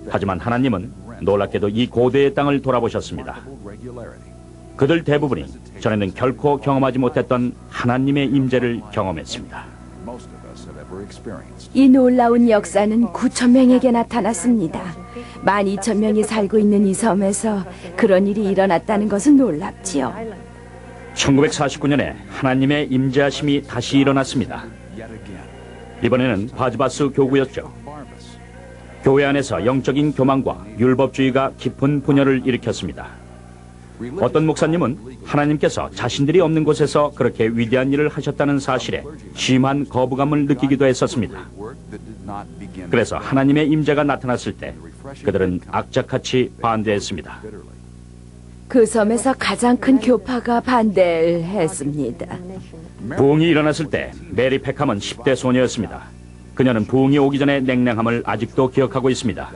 하지만 하나님은 놀랍게도 이 고대의 땅을 돌아보셨습니다. 그들 대부분이 전에는 결코 경험하지 못했던 하나님의 임재를 경험했습니다. 이 놀라운 역사는 9,000명에게 나타났습니다. 12,000명이 살고 있는 이 섬에서 그런 일이 일어났다는 것은 놀랍지요. 1949년에 하나님의 임재하심이 다시 일어났습니다. 이번에는 바즈바스 교구였죠. 교회 안에서 영적인 교만과 율법주의가 깊은 분열을 일으켰습니다. 어떤 목사님은 하나님께서 자신들이 없는 곳에서 그렇게 위대한 일을 하셨다는 사실에 심한 거부감을 느끼기도 했었습니다. 그래서 하나님의 임재가 나타났을 때 그들은 악착같이 반대했습니다. 그 섬에서 가장 큰 교파가 반대를 했습니다. 부흥이 일어났을 때 메리 페캄은 10대 소녀였습니다. 그녀는 부흥이 오기 전의 냉랭함을 아직도 기억하고 있습니다.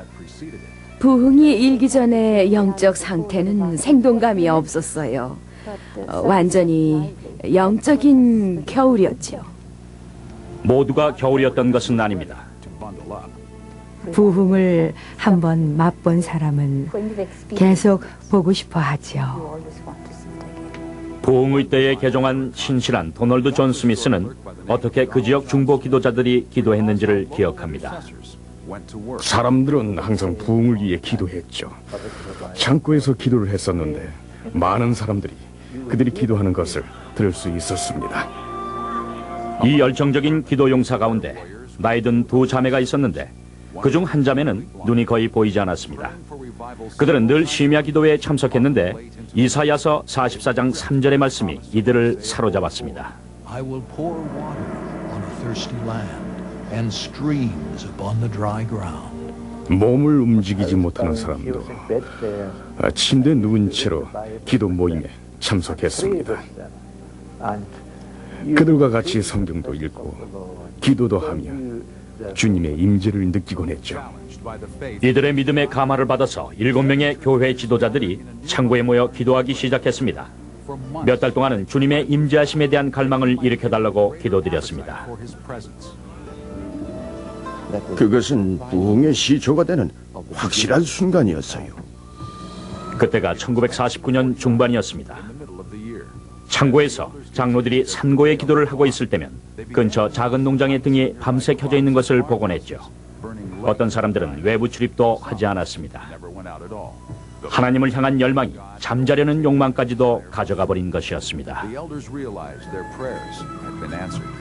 부흥이 일기 전의 영적 상태는 생동감이 없었어요. 완전히 영적인 겨울이었지요. 모두가 겨울이었던 것은 아닙니다. 부흥을 한번 맛본 사람은 계속 보고 싶어 하지요. 부흥의 때에 개종한 신실한 도널드 존 스미스는 어떻게 그 지역 중보 기도자들이 기도했는지를 기억합니다. 사람들은 항상 부흥을 위해 기도했죠. 창고에서 기도를 했었는데 많은 사람들이 그들이 기도하는 것을 들을 수 있었습니다. 이 열정적인 기도 용사 가운데 나이 든 두 자매가 있었는데 그중 한 자매는 눈이 거의 보이지 않았습니다. 그들은 늘 심야 기도회에 참석했는데 이사야서 44장 3절의 말씀이 이들을 사로잡았습니다. I will pour water on a thirsty land and streams upon the dry ground. 몸을 움직이지 못하는 사람도 침대에 누운 채로 기도 모임에 참석했습니다. 그들과 같이 성경도 읽고 기도도 하며 주님의 임재를 느끼곤 했죠. 이들의 믿음의 감화를 받아서 7명의 교회 지도자들이 창고에 모여 기도하기 시작했습니다. 몇 달 동안은 주님의 임재하심에 대한 갈망을 일으켜달라고 기도드렸습니다. 그것은 부흥의 시초가 되는 확실한 순간이었어요. 그때가 1949년 중반이었습니다. 창고에서 장로들이 산고의 기도를 하고 있을 때면 근처 작은 농장의 등이 밤새 켜져 있는 것을 보곤 했죠. 어떤 사람들은 외부 출입도 하지 않았습니다. 하나님을 향한 열망이 잠자려는 욕망까지도 가져가 버린 것이었습니다.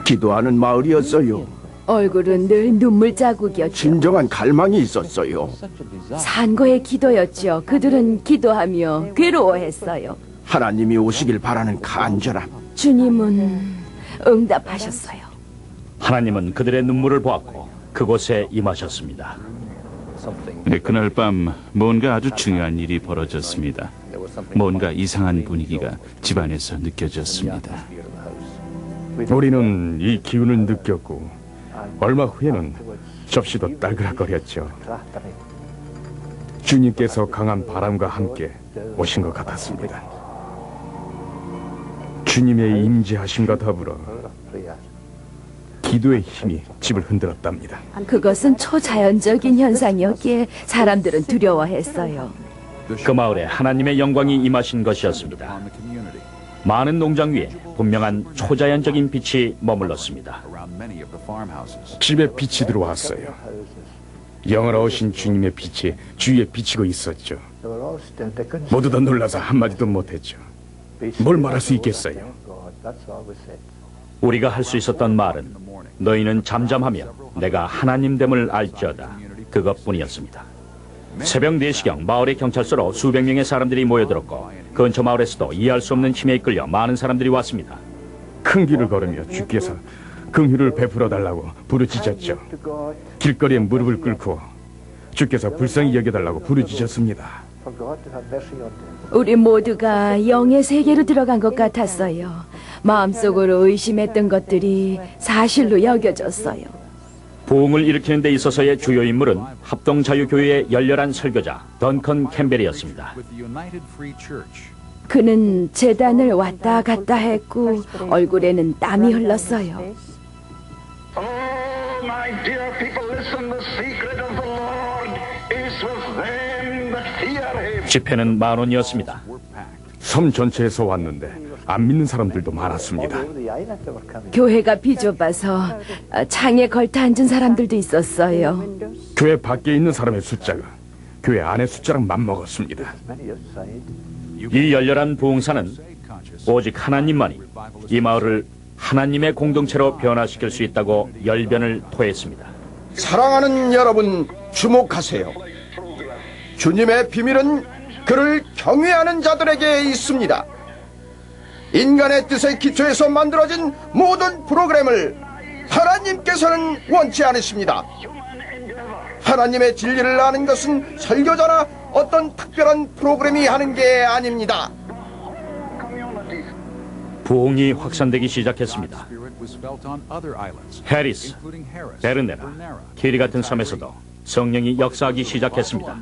기도하는 마을이었어요. 얼굴은 늘 눈물 자국이었죠. 진정한 갈망이 있었어요. 산고의 기도였죠. 그들은 기도하며 괴로워했어요. 하나님이 오시길 바라는 간절함. 주님은 응답하셨어요. 하나님은 그들의 눈물을 보았고 그곳에 임하셨습니다. 그날 밤 뭔가 아주 중요한 일이 벌어졌습니다. 뭔가 이상한 분위기가 집안에서 느껴졌습니다. 우리는 이 기운을 느꼈고 얼마 후에는 접시도 딸그락거렸죠. 주님께서 강한 바람과 함께 오신 것 같았습니다. 주님의 임재하심과 더불어 기도의 힘이 집을 흔들었답니다. 그것은 초자연적인 현상이었기에 사람들은 두려워했어요. 그 마을에 하나님의 영광이 임하신 것이었습니다. 많은 농장 위에 분명한 초자연적인 빛이 머물렀습니다. 집에 빛이 들어왔어요. 영원하신 주님의 빛이 주위에 비치고 있었죠. 모두 다 놀라서 한마디도 못했죠. 뭘 말할 수 있겠어요? 우리가 할 수 있었던 말은 너희는 잠잠하며 내가 하나님됨을 알지어다. 그것뿐이었습니다. 새벽 4시경 마을의 경찰서로 수백 명의 사람들이 모여들었고 근처 마을에서도 이해할 수 없는 힘에 이끌려 많은 사람들이 왔습니다. 큰 길을 걸으며 주께서 긍휼을 베풀어 달라고 부르짖었죠. 길거리에 무릎을 꿇고 주께서 불쌍히 여겨달라고 부르짖었습니다. 우리 모두가 영의 세계로 들어간 것 같았어요. 마음속으로 의심했던 것들이 사실로 여겨졌어요. 부흥을 일으키는 데 있어서의 주요 인물은 합동자유교회의 열렬한 설교자 던컨 캠벨이었습니다. 그는 제단을 왔다 갔다 했고 얼굴에는 땀이 흘렀어요. 집회는 10,000원이었습니다. 섬 전체에서 왔는데 안 믿는 사람들도 많았습니다. 교회가 비좁아서 창에 걸터 앉은 사람들도 있었어요. 교회 밖에 있는 사람의 숫자가 교회 안의 숫자랑 맞먹었습니다. 이 열렬한 부흥사는 오직 하나님만이 이 마을을 하나님의 공동체로 변화시킬 수 있다고 열변을 토했습니다. 사랑하는 여러분, 주목하세요. 주님의 비밀은 그를 경외하는 자들에게 있습니다. 인간의 뜻에 기초해서 만들어진 모든 프로그램을 하나님께서는 원치 않으십니다. 하나님의 진리를 아는 것은 설교자나 어떤 특별한 프로그램이 하는 게 아닙니다. 부흥이 확산되기 시작했습니다. 해리스, 베르네라, 키리 같은 섬에서도 성령이 역사하기 시작했습니다.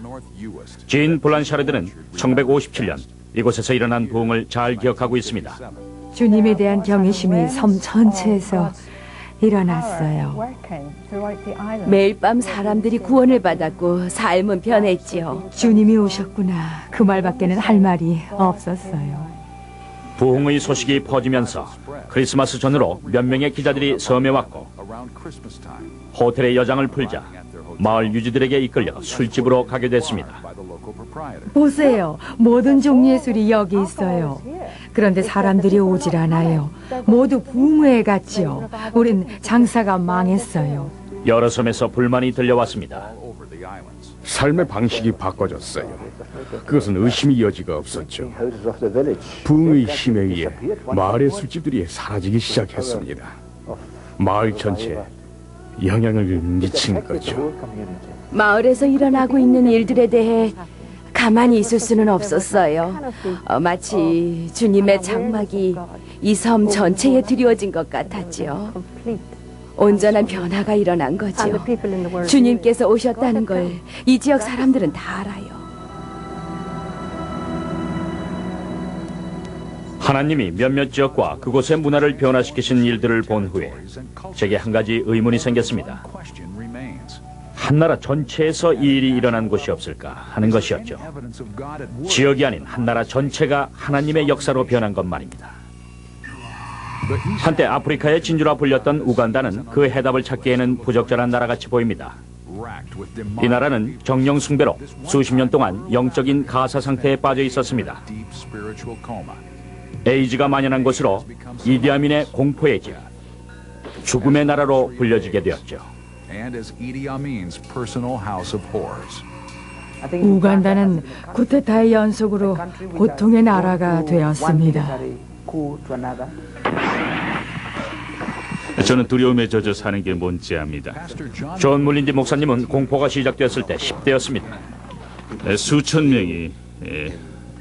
진 블란샤르드는 1957년 이곳에서 일어난 부흥을 잘 기억하고 있습니다. 주님에 대한 경외심이 섬 전체에서 일어났어요. 매일 밤 사람들이 구원을 받았고 삶은 변했지요. 주님이 오셨구나. 그 말밖에는 할 말이 없었어요. 부흥의 소식이 퍼지면서 크리스마스 전후로 몇 명의 기자들이 섬에 왔고 호텔의 여장을 풀자 마을 유지들에게 이끌려 술집으로 가게 됐습니다. 보세요. 모든 종류의 술이 여기 있어요. 그런데 사람들이 오질 않아요. 모두 붕괴에 갔지요. 우린 장사가 망했어요. 여러 섬에서 불만이 들려왔습니다. 삶의 방식이 바꿔졌어요. 그것은 의심의 여지가 없었죠. 붕의 힘에 의해 마을의 술집들이 사라지기 시작했습니다. 마을 전체에 영향을 미친 거죠. 마을에서 일어나고 있는 일들에 대해 가만히 있을 수는 없었어요. 마치 주님의 장막이 이 섬 전체에 드리워진 것 같았지요. 온전한 변화가 일어난 거죠. 주님께서 오셨다는 걸 이 지역 사람들은 다 알아요. 하나님이 몇몇 지역과 그곳의 문화를 변화시키신 일들을 본 후에 제게 한 가지 의문이 생겼습니다. 한나라 전체에서 이 일이 일어난 곳이 없을까 하는 것이었죠. 지역이 아닌 한나라 전체가 하나님의 역사로 변한 것 말입니다. 한때 아프리카의 진주라 불렸던 우간다는 그 해답을 찾기에는 부적절한 나라같이 보입니다. 이 나라는 정령 숭배로 수십 년 동안 영적인 가사 상태에 빠져 있었습니다. 에이즈가 만연한 곳으로 이디아민의 공포의 집, 죽음의 나라로 불려지게 되었죠. 우간다는 쿠데타의 연속으로 고통의 나라가 되었습니다. 저는 두려움에 젖어 사는 게 뭔지 압니다. 존 물린디 목사님은 공포가 시작되었을 때 10대였습니다. 수천 명이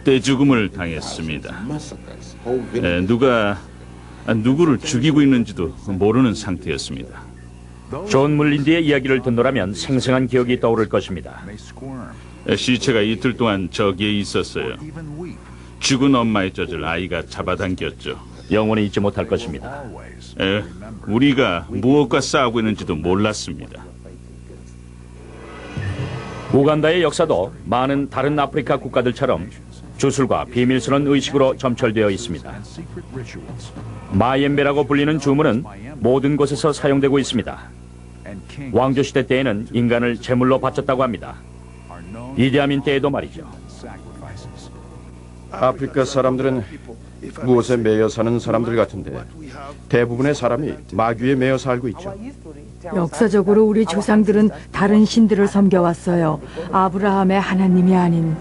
떼죽음을 당했습니다. 누가 누구를 죽이고 있는지도 모르는 상태였습니다. 존 물린디의 이야기를 듣노라면 생생한 기억이 떠오를 것입니다. 시체가 이틀 동안 저기에 있었어요. 죽은 엄마의 젖을 아이가 잡아당겼죠. 영원히 잊지 못할 것입니다. 우리가 무엇과 싸우고 있는지도 몰랐습니다. 우간다의 역사도 많은 다른 아프리카 국가들처럼 주술과 비밀스러운 의식으로 점철되어 있습니다. 마옌베라고 불리는 주문은 모든 곳에서 사용되고 있습니다. 왕조시대 때에는 인간을 제물로 바쳤다고 합니다. 이디아민 때에도 말이죠. 아프리카 사람들은 무엇에 매여 사는 사람들 같은데 대부분의 사람이 마귀에 매여 살고 있죠. 역사적으로 우리 조상들은 다른 신들을 섬겨왔어요. 아브라함의 하나님이 아닌.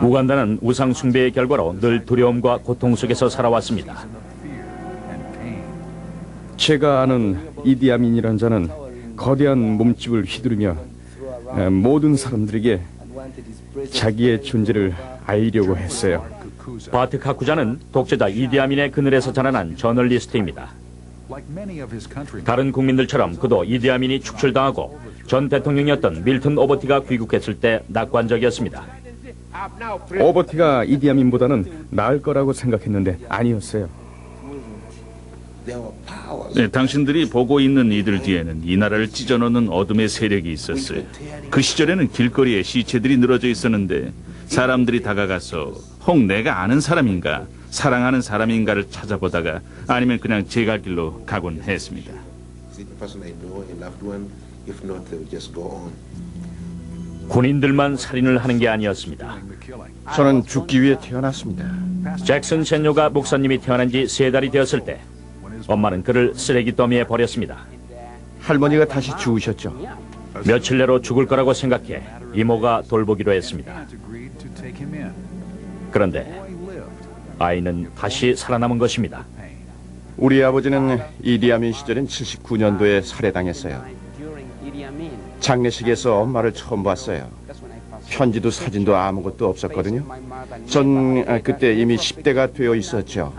우간다는 우상 숭배의 결과로 늘 두려움과 고통 속에서 살아왔습니다. 제가 아는 이디아민이란 자는 거대한 몸집을 휘두르며 모든 사람들에게 자기의 존재를 알리려고 했어요. 바트 카쿠자는 독재자 이디아민의 그늘에서 자라난 저널리스트입니다. 다른 국민들처럼 그도 이디아민이 축출당하고 전 대통령이었던 밀턴 오버티가 귀국했을 때 낙관적이었습니다. 오버티가 이디아민보다는 나을 거라고 생각했는데 아니었어요. 당신들이 보고 있는 이들 뒤에는 이 나라를 찢어놓는 어둠의 세력이 있었어요. 그 시절에는 길거리에 시체들이 늘어져 있었는데 사람들이 다가가서 혹 내가 아는 사람인가, 사랑하는 사람인가를 찾아보다가 아니면 그냥 제 갈 길로 가곤 했습니다. 군인들만 살인을 하는 게 아니었습니다. 저는 죽기 위해 태어났습니다. 잭슨 샌요가 목사님이 태어난 지 3달이 되었을 때 엄마는 그를 쓰레기 더미에 버렸습니다. 할머니가 다시 죽으셨죠. 며칠 내로 죽을 거라고 생각해 이모가 돌보기로 했습니다. 그런데 아이는 다시 살아남은 것입니다. 우리 아버지는 이디아민 시절인 79년도에 살해당했어요. 장례식에서 엄마를 처음 봤어요. 편지도 사진도 아무것도 없었거든요. 전 그때 이미 10대가 되어 있었죠.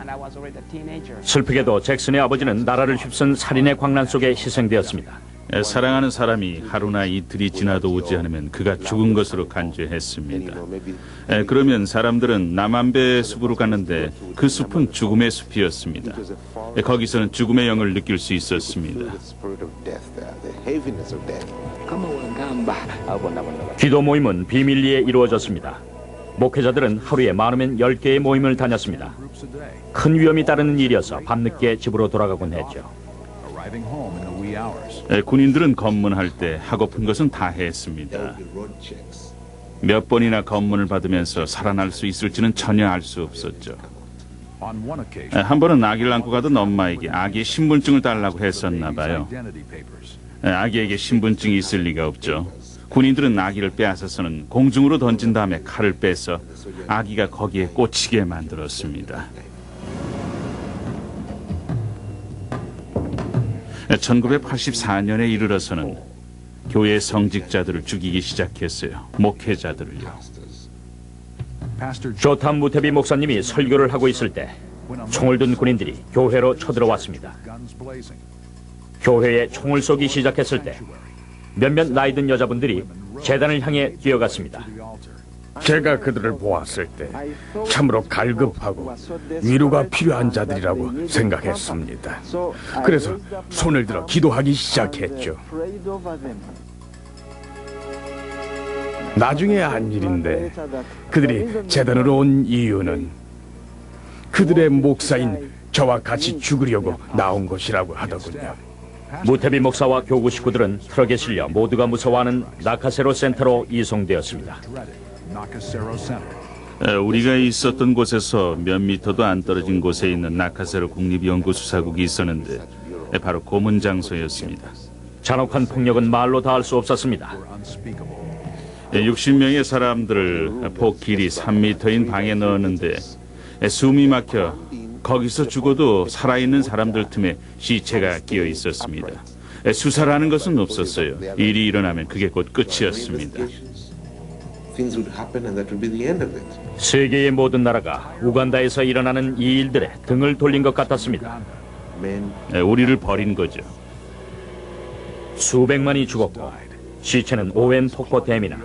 슬프게도 잭슨의 아버지는 나라를 휩쓴 살인의 광란 속에 희생되었습니다. 사랑하는 사람이 하루나 이틀이 지나도 오지 않으면 그가 죽은 것으로 간주했습니다. 그러면 사람들은 남한배 숲으로 갔는데 그 숲은 죽음의 숲이었습니다. 거기서는 죽음의 영을 느낄 수 있었습니다. 기도 모임은 비밀리에 이루어졌습니다. 목회자들은 하루에 많으면 10개의 모임을 다녔습니다. 큰 위험이 따르는 일이어서 밤늦게 집으로 돌아가곤 했죠. 군인들은 검문할 때 하고픈 것은 다 했습니다. 몇 번이나 검문을 받으면서 살아날 수 있을지는 전혀 알 수 없었죠. 한 번은 아기를 안고 가던 엄마에게 아기의 신분증을 달라고 했었나 봐요. 아기에게 신분증이 있을 리가 없죠. 군인들은 아기를 빼앗아서는 공중으로 던진 다음에 칼을 빼서 아기가 거기에 꽂히게 만들었습니다. 1984년에 이르러서는 교회 성직자들을 죽이기 시작했어요. 목회자들을요. 조탐 무태비 목사님이 설교를 하고 있을 때 총을 든 군인들이 교회로 쳐들어왔습니다. 교회에 총을 쏘기 시작했을 때 몇몇 나이든 여자분들이 제단을 향해 뛰어갔습니다. 제가 그들을 보았을 때 참으로 갈급하고 위로가 필요한 자들이라고 생각했습니다. 그래서 손을 들어 기도하기 시작했죠. 나중에 한 일인데 그들이 재단으로 온 이유는 그들의 목사인 저와 같이 죽으려고 나온 것이라고 하더군요. 무태비 목사와 교구 식구들은 트럭에 실려 모두가 무서워하는 나카세로 센터로 이송되었습니다. 우리가 있었던 곳에서 몇 미터도 안 떨어진 곳에 있는 나카세로 국립연구수사국이 있었는데 바로 고문 장소였습니다. 잔혹한 폭력은 말로 다 할 수 없었습니다. 60명의 사람들을 폭 길이 3미터인 방에 넣었는데 숨이 막혀 거기서 죽어도 살아있는 사람들 틈에 시체가 끼어 있었습니다. 수사라는 것은 없었어요. 일이 일어나면 그게 곧 끝이었습니다. 세계의 모든 나라가 우간다에서 일어나는 이 일들에 등을 돌린 것 같았습니다. 우리를 버린 거죠. 수백만이 죽었고 시체는 오웬 폭포 댐이나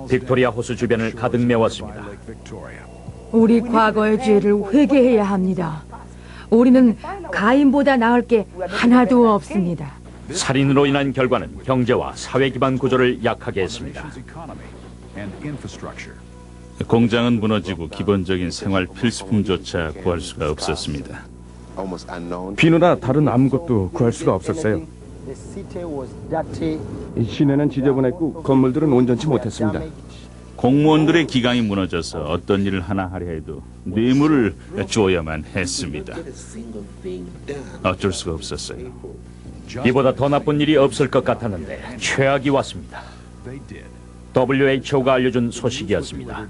빅토리아 호수 주변을 가득 메웠습니다. 우리 과거의 죄를 회개해야 합니다. 우리는 가인보다 나을 게 하나도 없습니다. 살인으로 인한 결과는 경제와 사회 기반 구조를 약하게 했습니다. 공장은 무너지고 기본적인 생활 필수품조차 구할 수가 없었습니다. 비누나 다른 아무것도 구할 수가 없었어요. 시내는 지저분했고 건물들은 온전치 못했습니다. 공무원들의 기강이 무너져서 어떤 일을 하나 하려 해도 뇌물을 주어야만 했습니다. 어쩔 수가 없었어요. 이보다 더 나쁜 일이 없을 것 같았는데 최악이 왔습니다. WHO가 알려준 소식이었습니다.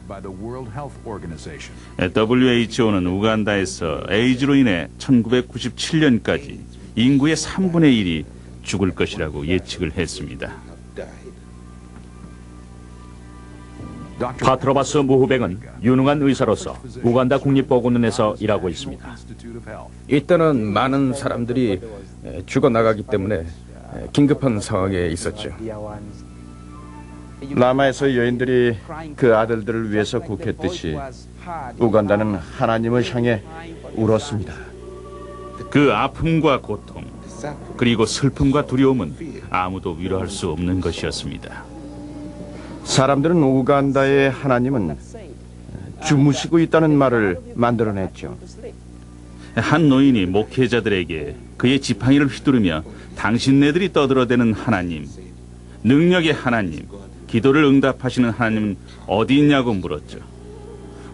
WHO는 우간다에서 에이즈로 인해 1997년까지 인구의 3분의 1이 죽을 것이라고 예측을 했습니다. 파트로바스 무후백은 유능한 의사로서 우간다 국립보건원에서 일하고 있습니다. 이때는 많은 사람들이 죽어나가기 때문에 긴급한 상황에 있었죠. 라마에서 여인들이 그 아들들을 위해서 곡했듯이 우간다는 하나님을 향해 울었습니다. 그 아픔과 고통, 그리고 슬픔과 두려움은 아무도 위로할 수 없는 것이었습니다. 사람들은 우간다의 하나님은 주무시고 있다는 말을 만들어냈죠. 한 노인이 목회자들에게 그의 지팡이를 휘두르며 당신네들이 떠들어대는 하나님, 능력의 하나님, 기도를 응답하시는 하나님은 어디 있냐고 물었죠.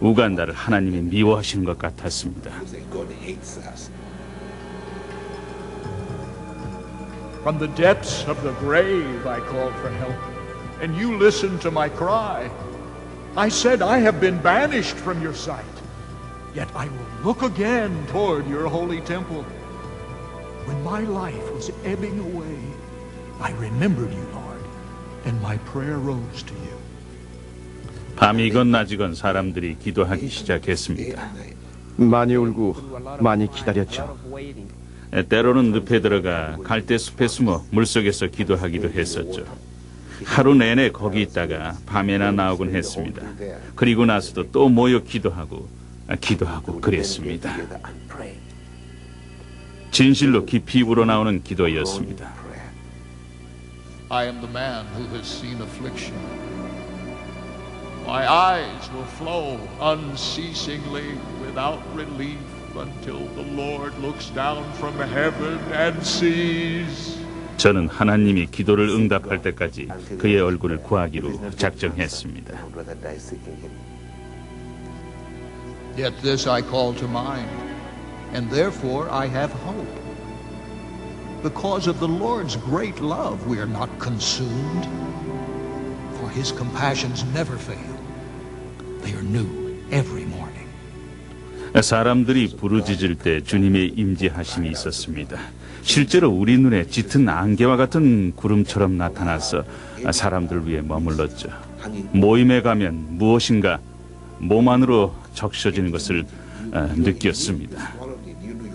우간다를 하나님이 미워하시는 것 같았습니다. From the depths of the grave I called for help, and you listened to my cry. I said, I have been banished from your sight, yet I will look again toward your holy temple. When my life was ebbing away, I remembered you, Lord, and my prayer rose to you. 밤이건 낮이건 사람들이 기도하기 시작했습니다. 많이 울고 많이 기다렸죠. 때로는 늪에 들어가 갈대숲에 숨어 물속에서 기도하기도 했었죠. 하루 내내 거기 있다가 밤에나 나오곤 했습니다. 그리고 나서도 또 모여 기도하고 그랬습니다. 진실로 깊이 우러나오는 기도였습니다. I am the man who has seen affliction. My eyes will flow unceasingly without relief until the Lord looks down from heaven and sees. 저는 하나님이 기도를 응답할 때까지 그의 얼굴을 구하기로 작정했습니다. Yet this I call to mind, and therefore I have hope. Because of the Lord's great love, we are not consumed, for his compassions never fail. They are new every morning. 사람들이 부르짖을 때 주님의 임재하심이 있었습니다. 실제로 우리 눈에 짙은 안개와 같은 구름처럼 나타나서 사람들 위에 머물렀죠. 모임에 가면 무엇인가 몸 안으로 적셔지는 것을 느꼈습니다.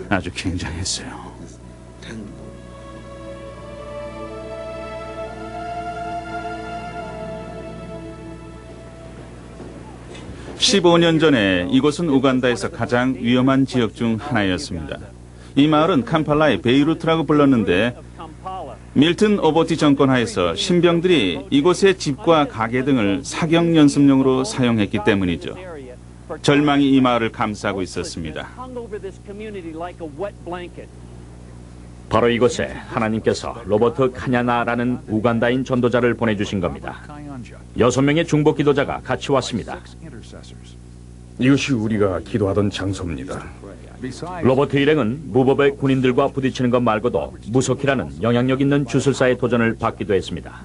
아주 굉장했어요. 15년 전에 이곳은 우간다에서 가장 위험한 지역 중 하나였습니다. 이 마을은 캄팔라의 베이루트라고 불렀는데 밀튼 오버티 정권 하에서 신병들이 이곳의 집과 가게 등을 사격 연습용으로 사용했기 때문이죠. 절망이 이 마을을 감싸고 있었습니다. 바로 이곳에 하나님께서 로버트 카냐나라는 우간다인 전도자를 보내주신 겁니다. 6명의 중보 기도자가 같이 왔습니다. 이것이 우리가 기도하던 장소입니다. 로버트 일행은 무법의 군인들과 부딪히는 것 말고도 무소키라는 영향력 있는 주술사의 도전을 받기도 했습니다.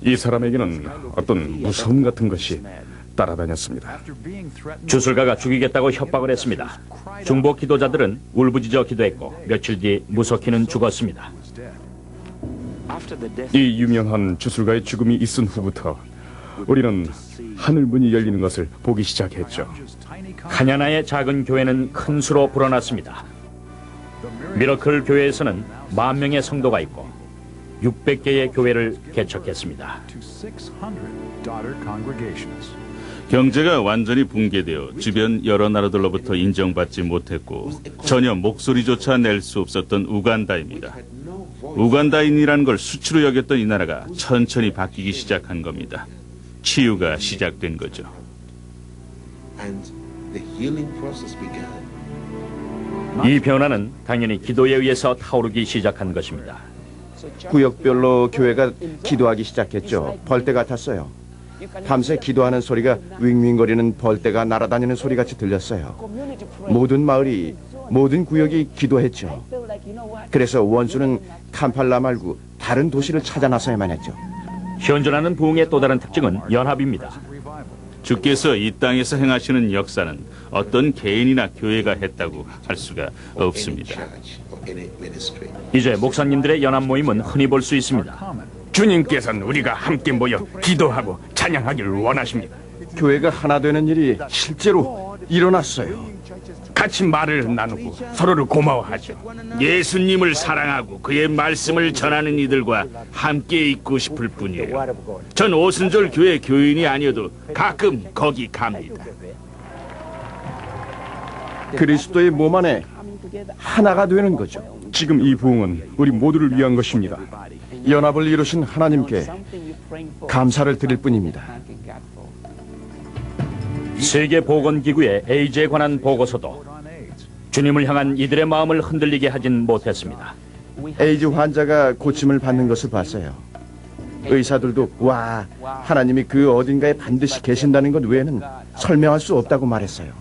이 사람에게는 어떤 무서움 같은 것이 따라다녔습니다. 주술가가 죽이겠다고 협박을 했습니다. 중보 기도자들은 울부짖어 기도했고 며칠 뒤 무소키는 죽었습니다. 이 유명한 주술가의 죽음이 있은 후부터 우리는 하늘 문이 열리는 것을 보기 시작했죠. 카냐나의 작은 교회는 큰 수로 불어났습니다. 미러클 교회에서는 10,000명의 성도가 있고 600개의 교회를 개척했습니다. 경제가 완전히 붕괴되어 주변 여러 나라들로부터 인정받지 못했고 전혀 목소리조차 낼 수 없었던 우간다입니다. 우간다인이라는 걸 수치로 여겼던 이 나라가 천천히 바뀌기 시작한 겁니다. 치유가 시작된 거죠. 이 변화는 당연히 기도에 의해서 타오르기 시작한 것입니다. 구역별로 교회가 기도하기 시작했죠. 벌떼 같았어요. 밤새 기도하는 소리가 윙윙거리는 벌떼가 날아다니는 소리같이 들렸어요. 모든 마을이, 모든 구역이 기도했죠. 그래서 원수는 캄팔라 말고 다른 도시를 찾아 나서야만 했죠. 현존하는 부흥의 또 다른 특징은 연합입니다. 주께서 이 땅에서 행하시는 역사는 어떤 개인이나 교회가 했다고 할 수가 없습니다. 이제 목사님들의 연합 모임은 흔히 볼 수 있습니다. 주님께서는 우리가 함께 모여 기도하고 찬양하기를 원하십니다. 교회가 하나 되는 일이 실제로 일어났어요. 같이 말을 나누고 서로를 고마워하죠. 예수님을 사랑하고 그의 말씀을 전하는 이들과 함께 있고 싶을 뿐이에요. 전 오순절 교회 교인이 아니어도 가끔 거기 갑니다. 그리스도의 몸 안에 하나가 되는 거죠. 지금 이 부흥은 우리 모두를 위한 것입니다. 연합을 이루신 하나님께 감사를 드릴 뿐입니다. 세계보건기구의 에이즈에 관한 보고서도 주님을 향한 이들의 마음을 흔들리게 하진 못했습니다. 에이즈 환자가 고침을 받는 것을 봤어요. 의사들도 와, 하나님이 그 어딘가에 반드시 계신다는 것 외에는 설명할 수 없다고 말했어요.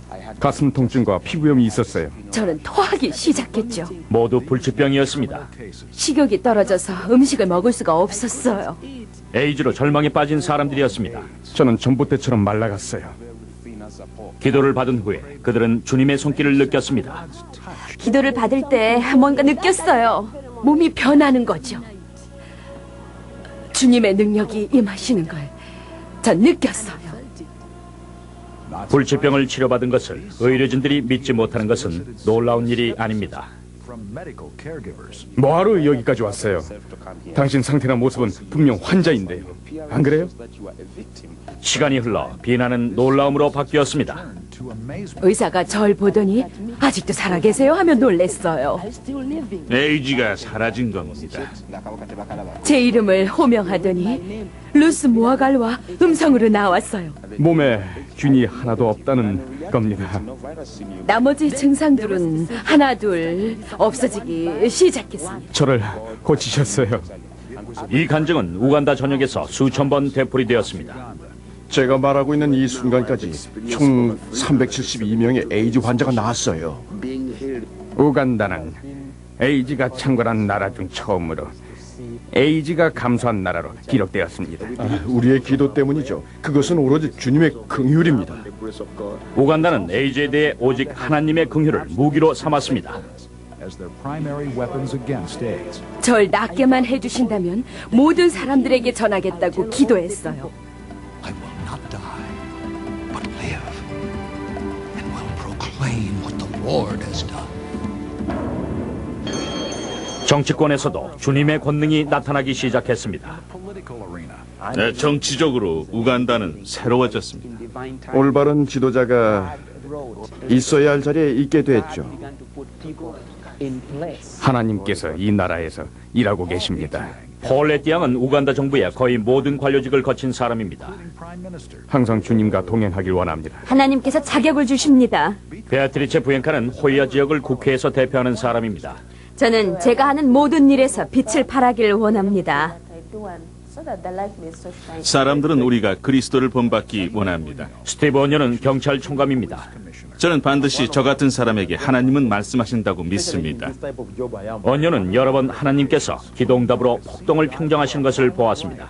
가슴 통증과 피부염이 있었어요. 저는 토하기 시작했죠. 모두 불치병이었습니다. 식욕이 떨어져서 음식을 먹을 수가 없었어요. 에이즈로 절망에 빠진 사람들이었습니다. 저는 전봇대처럼 말라갔어요. 기도를 받은 후에 그들은 주님의 손길을 느꼈습니다. 기도를 받을 때 뭔가 느꼈어요. 몸이 변하는 거죠. 주님의 능력이 임하시는 걸 전 느꼈어요. 불치병을 치료받은 것을 의료진들이 믿지 못하는 것은 놀라운 일이 아닙니다. 뭐하러 여기까지 왔어요? 당신 상태나 모습은 분명 환자인데요. 안 그래요? 시간이 흘러 비난은 놀라움으로 바뀌었습니다. 의사가 절 보더니 아직도 살아계세요 하며 놀랬어요. 에이지가 사라진 겁니다. 제 이름을 호명하더니 루스 모아갈와 음성으로 나왔어요. 몸에 균이 하나도 없다는 겁니다. 나머지 증상들은 하나 둘 없어지기 시작했습니다. 저를 고치셨어요. 이 간증은 우간다 전역에서 수천 번 되풀이되었습니다. 제가 말하고 있는 이 순간까지 총 372명의 에이즈 환자가 나왔어요. 우간다는 에이즈가 창궐한 나라 중 처음으로 에이즈가 감소한 나라로 기록되었습니다. 우리의 기도 때문이죠. 그것은 오로지 주님의 긍휼입니다. 우간다는 에이즈에 대해 오직 하나님의 긍휼을 무기로 삼았습니다. 절 낫게만 해주신다면 모든 사람들에게 전하겠다고 기도했어요. I will not die, but live, and will proclaim what the Lord has done. 정치권에서도 주님의 권능이 나타나기 시작했습니다. 정치적으로 우간다는 새로워졌습니다. 올바른 지도자가 있어야 할 자리에 있게 됐죠. 하나님께서 이 나라에서 일하고 계십니다. 폴 레띠앙은 우간다 정부의 거의 모든 관료직을 거친 사람입니다. 항상 주님과 동행하길 원합니다. 하나님께서 자격을 주십니다. 베아트리체 부엔카는 호이아 지역을 국회에서 대표하는 사람입니다. 저는 제가 하는 모든 일에서 빛을 발하기를 원합니다. 사람들은 우리가 그리스도를 본받기 원합니다. 스티브 언녀는 경찰 총감입니다. 저는 반드시 저 같은 사람에게 하나님은 말씀하신다고 믿습니다. 언녀는 여러 번 하나님께서 기도응답으로 폭동을 평정하신 것을 보았습니다.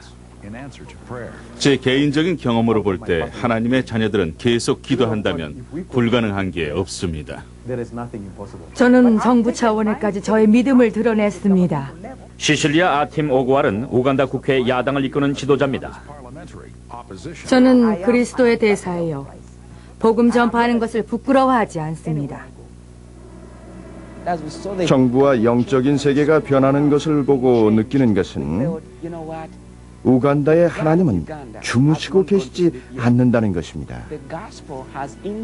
제 개인적인 경험으로 볼 때 하나님의 자녀들은 계속 기도한다면 불가능한 게 없습니다. 저는 정부 차원에까지 저의 믿음을 드러냈습니다. 시실리아 아팀 오구알은 우간다 국회 야당을 이끄는 지도자입니다. 저는 그리스도의 대사예요. 복음 전파하는 것을 부끄러워하지 않습니다. 정부와 영적인 세계가 변하는 것을 보고 느끼는 것은 우간다의 하나님은 주무시고 계시지 않는다는 것입니다.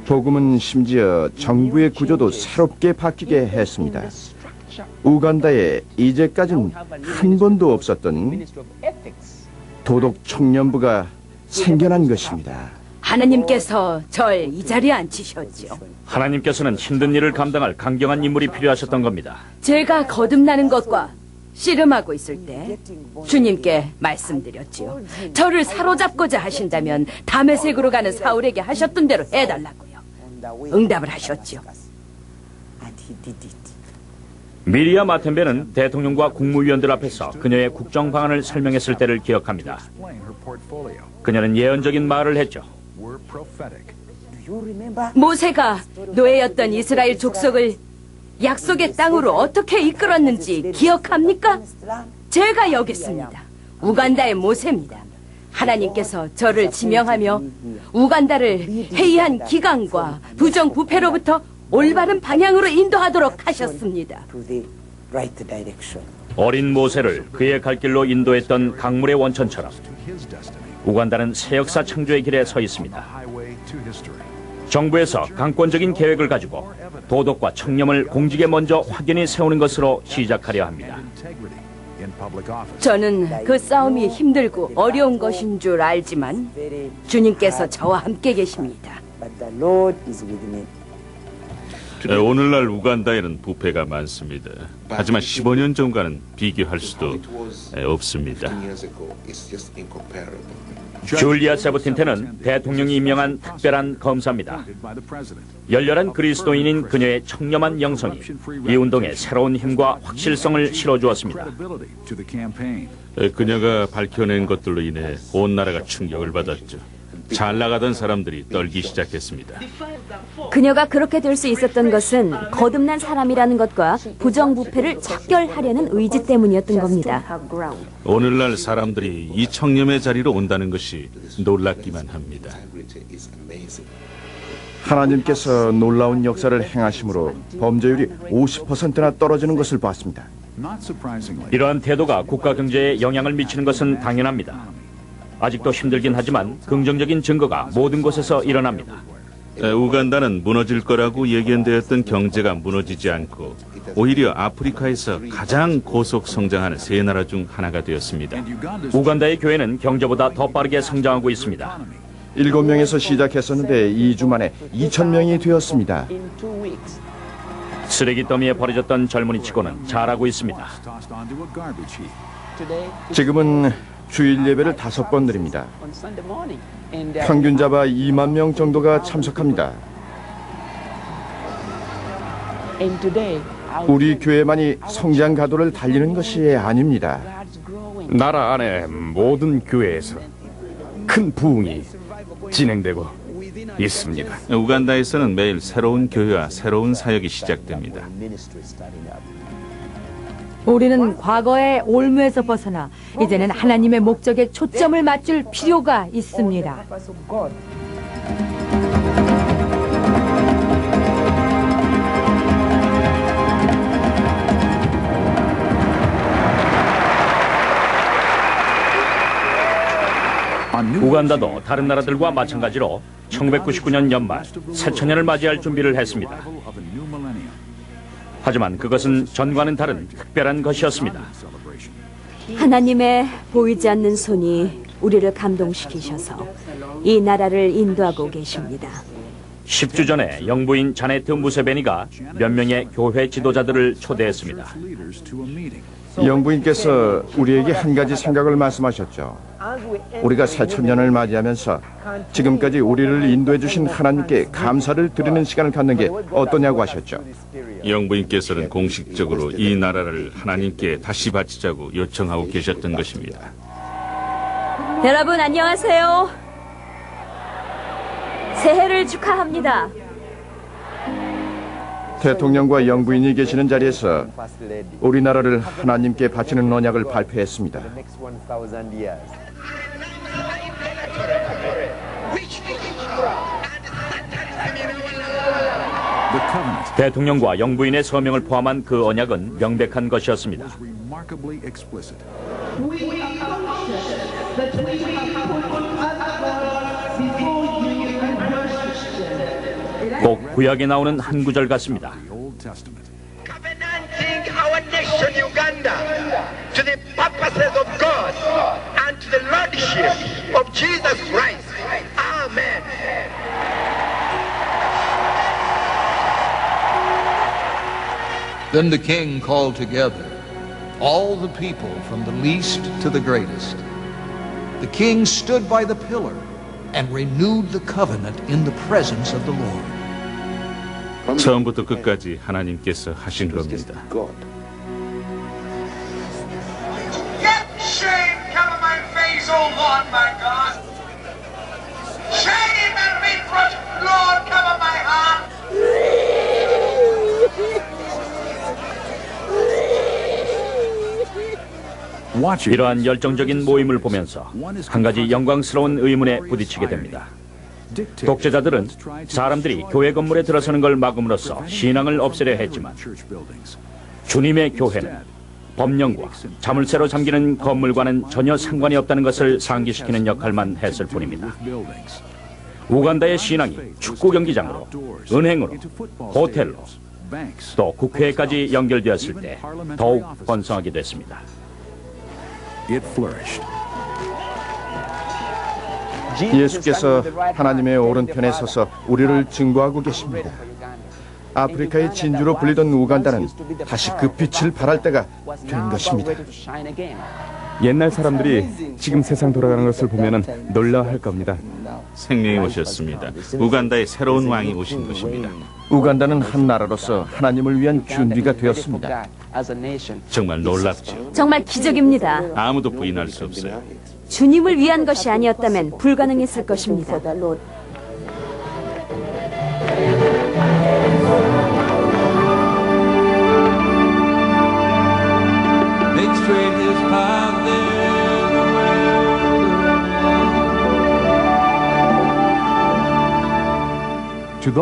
복음은 심지어 정부의 구조도 새롭게 바뀌게 했습니다. 우간다에 이제까지는 한 번도 없었던 도덕 청년부가 생겨난 것입니다. 하나님께서 절 이 자리에 앉히셨죠. 하나님께서는 힘든 일을 감당할 강경한 인물이 필요하셨던 겁니다. 제가 거듭나는 것과 씨름하고 있을 때 주님께 말씀드렸지요. 저를 사로잡고자 하신다면 다메섹으로 가는 사울에게 하셨던 대로 해달라고요. 응답을 하셨죠. 미리아 마텐베는 대통령과 국무위원들 앞에서 그녀의 국정 방안을 설명했을 때를 기억합니다. 그녀는 예언적인 말을 했죠. 모세가 노예였던 이스라엘 족속을 약속의 땅으로 어떻게 이끌었는지 기억합니까? 제가 여기 있습니다. 우간다의 모세입니다. 하나님께서 저를 지명하며 우간다를 해이한 기강과 부정부패로부터 올바른 방향으로 인도하도록 하셨습니다. 어린 모세를 그의 갈 길로 인도했던 강물의 원천처럼 우간다는 새 역사 창조의 길에 서 있습니다. 정부에서 강권적인 계획을 가지고 도덕과 청렴을 공직에 먼저 확연히 세우는 것으로 시작하려 합니다. 저는 그 싸움이 힘들고 어려운 것인 줄 알지만 주님께서 저와 함께 계십니다. 오늘날 우간다에는 부패가 많습니다. 하지만 15년 전과는 비교할 수도 없습니다. 줄리아 세부틴테는 대통령이 임명한 특별한 검사입니다. 열렬한 그리스도인인 그녀의 청렴한 영성이 이 운동에 새로운 힘과 확실성을 실어주었습니다. 그녀가 밝혀낸 것들로 인해 온 나라가 충격을 받았죠. 잘 나가던 사람들이 떨기 시작했습니다. 그녀가 그렇게 될 수 있었던 것은 거듭난 사람이라는 것과 부정부패를 척결하려는 의지 때문이었던 겁니다. 오늘날 사람들이 이 청렴의 자리로 온다는 것이 놀랍기만 합니다. 하나님께서 놀라운 역사를 행하심으로 범죄율이 50%나 떨어지는 것을 봤습니다. 이러한 태도가 국가 경제에 영향을 미치는 것은 당연합니다. 아직도 힘들긴 하지만 긍정적인 증거가 모든 곳에서 일어납니다. 우간다는 무너질 거라고 예견되었던 경제가 무너지지 않고 오히려 아프리카에서 가장 고속 성장하는 세 나라 중 하나가 되었습니다. 우간다의 교회는 경제보다 더 빠르게 성장하고 있습니다. 7명에서 시작했었는데 2주 만에 2,000명이 되었습니다. 쓰레기 더미에 버려졌던 젊은이치고는 잘하고 있습니다. 지금은 주일 예배를 5번 드립니다. 평균 잡아 2만 명 정도가 참석합니다. 우리 교회만이 성장 가도를 달리는 것이 아닙니다. 나라 안에 모든 교회에서 큰 부흥이 진행되고 있습니다. 우간다에서는 매일 새로운 교회와 새로운 사역이 시작됩니다. 우리는 과거의 올무에서 벗어나 이제는 하나님의 목적에 초점을 맞출 필요가 있습니다. 우간다도 다른 나라들과 마찬가지로 1999년 연말 새천년을 맞이할 준비를 했습니다. 하지만 그것은 전과는 다른 특별한 것이었습니다. 하나님의 보이지 않는 손이 우리를 감동시키셔서 이 나라를 인도하고 계십니다. 10주 전에 영부인 자네트 무세베니가 몇 명의 교회 지도자들을 초대했습니다. 영부인께서 우리에게 한 가지 생각을 말씀하셨죠. 우리가 새천년을 맞이하면서 지금까지 우리를 인도해 주신 하나님께 감사를 드리는 시간을 갖는 게 어떠냐고 하셨죠. 영부인께서는 공식적으로 이 나라를 하나님께 다시 바치자고 요청하고 계셨던 것입니다. 여러분 안녕하세요. 새해를 축하합니다. 대통령과 영부인이 계시는 자리에서 우리나라를 하나님께 바치는 언약을 발표했습니다. 대통령과 영부인의 서명을 포함한 그 언약은 명백한 것이었습니다. 꼭 구약에 나오는 한 구절 같습니다. Covenanting our nation Uganda to the purposes of God and to the lordship of Jesus Christ. Amen. Then the king called together all the people from the least to the greatest. The king stood by the pillar and renewed the covenant in the presence of the Lord. 처음부터 끝까지 하나님께서 하신 겁니다. Get shame cover my face, O Lord my God. Shame and reproach, Lord, cover my heart. 이러한 열정적인 모임을 보면서 한 가지 영광스러운 의문에 부딪히게 됩니다. 독재자들은 사람들이 교회 건물에 들어서는 걸 막음으로써 신앙을 없애려 했지만 주님의 교회는 법령과 자물쇠로 잠기는 건물과는 전혀 상관이 없다는 것을 상기시키는 역할만 했을 뿐입니다. 우간다의 신앙이 축구 경기장으로, 은행으로, 호텔로, 또 국회까지 연결되었을 때 더욱 번성하게 됐습니다. 예수께서 하나님의 오른편에 서서 우리를 증거하고 계십니다. 아프리카의 진주로 불리던 우간다는 다시 그 빛을 발할 때가 된 것입니다. 옛날 사람들이 지금 세상 돌아가는 것을 보면 놀라할 겁니다. 생명이 오셨습니다. 우간다의 새로운 왕이 오신 것입니다. 우간다는 한 나라로서 하나님을 위한 준비가 되었습니다. 정말 놀랍죠. 정말 기적입니다. 아무도 부인할 수 없어요. 주님을 위한 것이 아니었다면 불가능했을 것입니다. Make straight his path in the wilderness.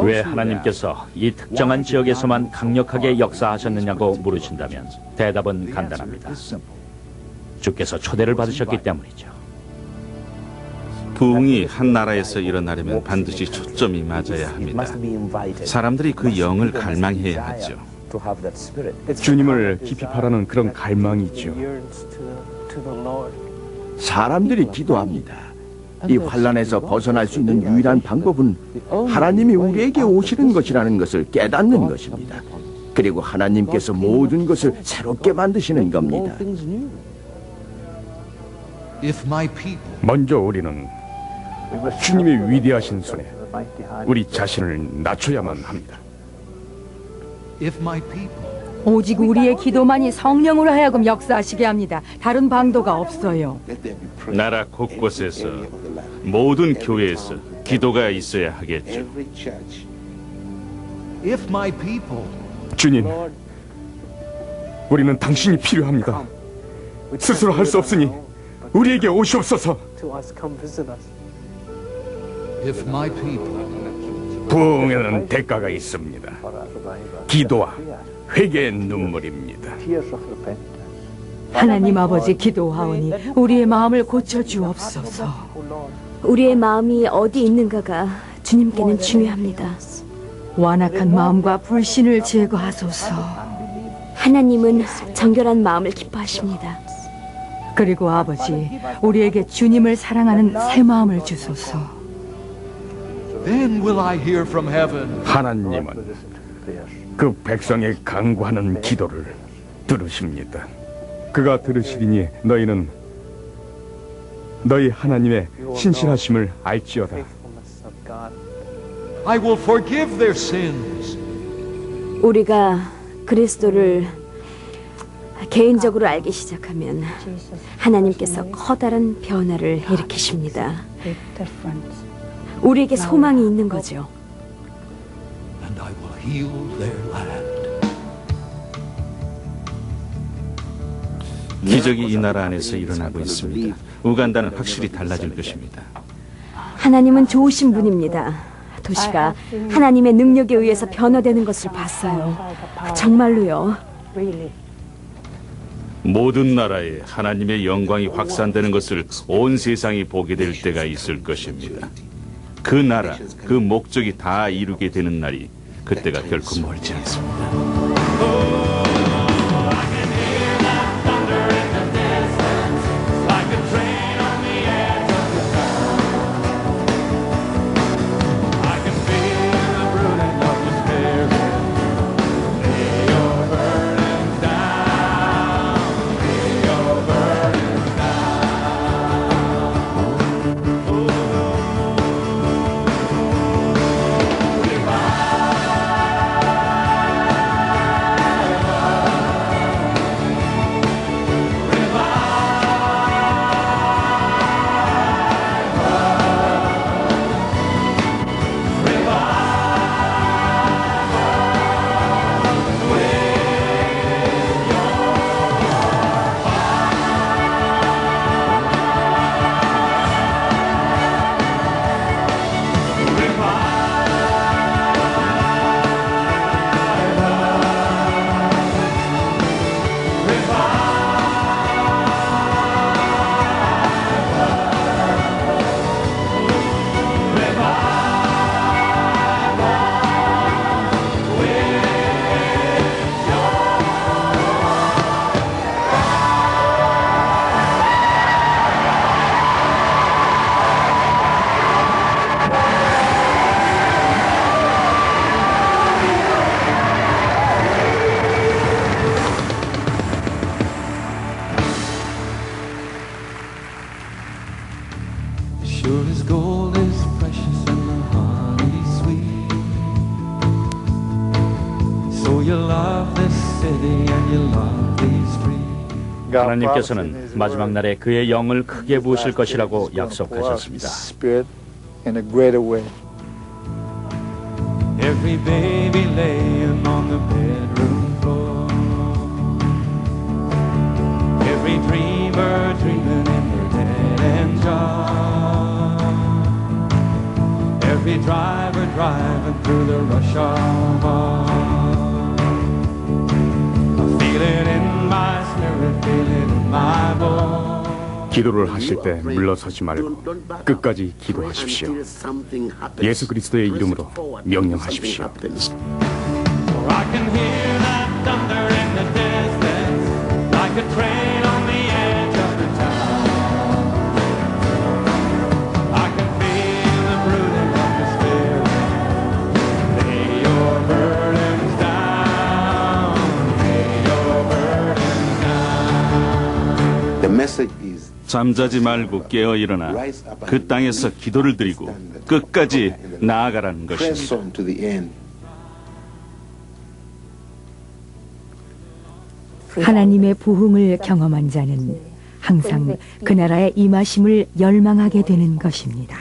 왜 하나님께서 이 특정한 지역에서만 강력하게 역사하셨느냐고 물으신다면 대답은 간단합니다. 주께서 초대를 받으셨기 때문이죠. 부흥이 한 나라에서 일어나려면 반드시 초점이 맞아야 합니다. 사람들이 그 영을 갈망해야 하죠. 주님을 깊이 바라는 그런 갈망이죠. 사람들이 기도합니다. 이 환란에서 벗어날 수 있는 유일한 방법은 하나님이 우리에게 오시는 것이라는 것을 깨닫는 것입니다. 그리고 하나님께서 모든 것을 새롭게 만드시는 겁니다. If my people 먼저 우리는 주님의 위대하신 손에 우리 자신을 낮춰야만 합니다. if my people 오직 우리의 기도만이 성령으로 하여금 역사하시게 합니다. 다른 방도가 없어요. 나라 곳곳에서 모든 교회에서 기도가 있어야 하겠죠. if my people 주님, 우리는 당신이 필요합니다. 스스로 할 수 없으니 우리에게 오시옵소서. if my people 부흥에는 대가가 있습니다. 기도와 회개의 눈물입니다. 하나님 아버지 기도하오니 우리의 마음을 고쳐주옵소서. 우리의 마음이 어디 있는가가 주님께는 중요합니다. 완악한 마음과 불신을 제거하소서. 하나님은 정결한 마음을 기뻐하십니다. 그리고 아버지, 우리에게 주님을 사랑하는 새 마음을 주소서. then will I hear from heaven 하나님은 그 백성의 간구하는 기도를 들으십니다. 그가 들으시리니 너희는 너희 하나님의 신실하심을 알지어다. I will forgive their sins 우리가 그리스도를 개인적으로 알기 시작하면 하나님께서 커다란 변화를 일으키십니다. 우리에게 소망이 있는 거죠. and I will heal their land. 기적이 이 나라 안에서 일어나고 있습니다. 우간다는 확실히 달라질 것입니다. 하나님은 좋으신 분입니다. 도시가 하나님의 능력에 의해서 변화되는 것을 봤어요. 정말로요. 모든 나라에 하나님의 영광이 확산되는 것을 온 세상이 보게 될 때가 있을 것입니다. 그 나라, 그 목적이 다 이루게 되는 날이 그때가 결코 멀지 않습니다. Sure as gold is precious and the honey sweet. So you love this city and you love these streets. 하나님께서는 마지막 날에 그의 영을 크게 부으실 것이라고 약속하셨습니다. Every baby laying on the bedroom floor. Every dreamer dreaming in their dead end job. Every driver driving driving through the rush hour. I feel it in my spirit, feel it in my bones. 기도를 하실 때 물러서지 말고 끝까지 기도하십시오. 예수 그리스도의 이름으로 명령하십시오. For I can hear that thunder in the distance, like a train on the edge of the town. I can feel the brooding of the Spirit. Lay your burdens down, lay your burdens down. The message is 잠자지 말고 깨어 일어나 그 땅에서 기도를 드리고 끝까지 나아가라는 press 것입니다. on to the end. 하나님의 부흥을 경험한 자는 항상 그 나라의 임하심을 열망하게 되는 것입니다.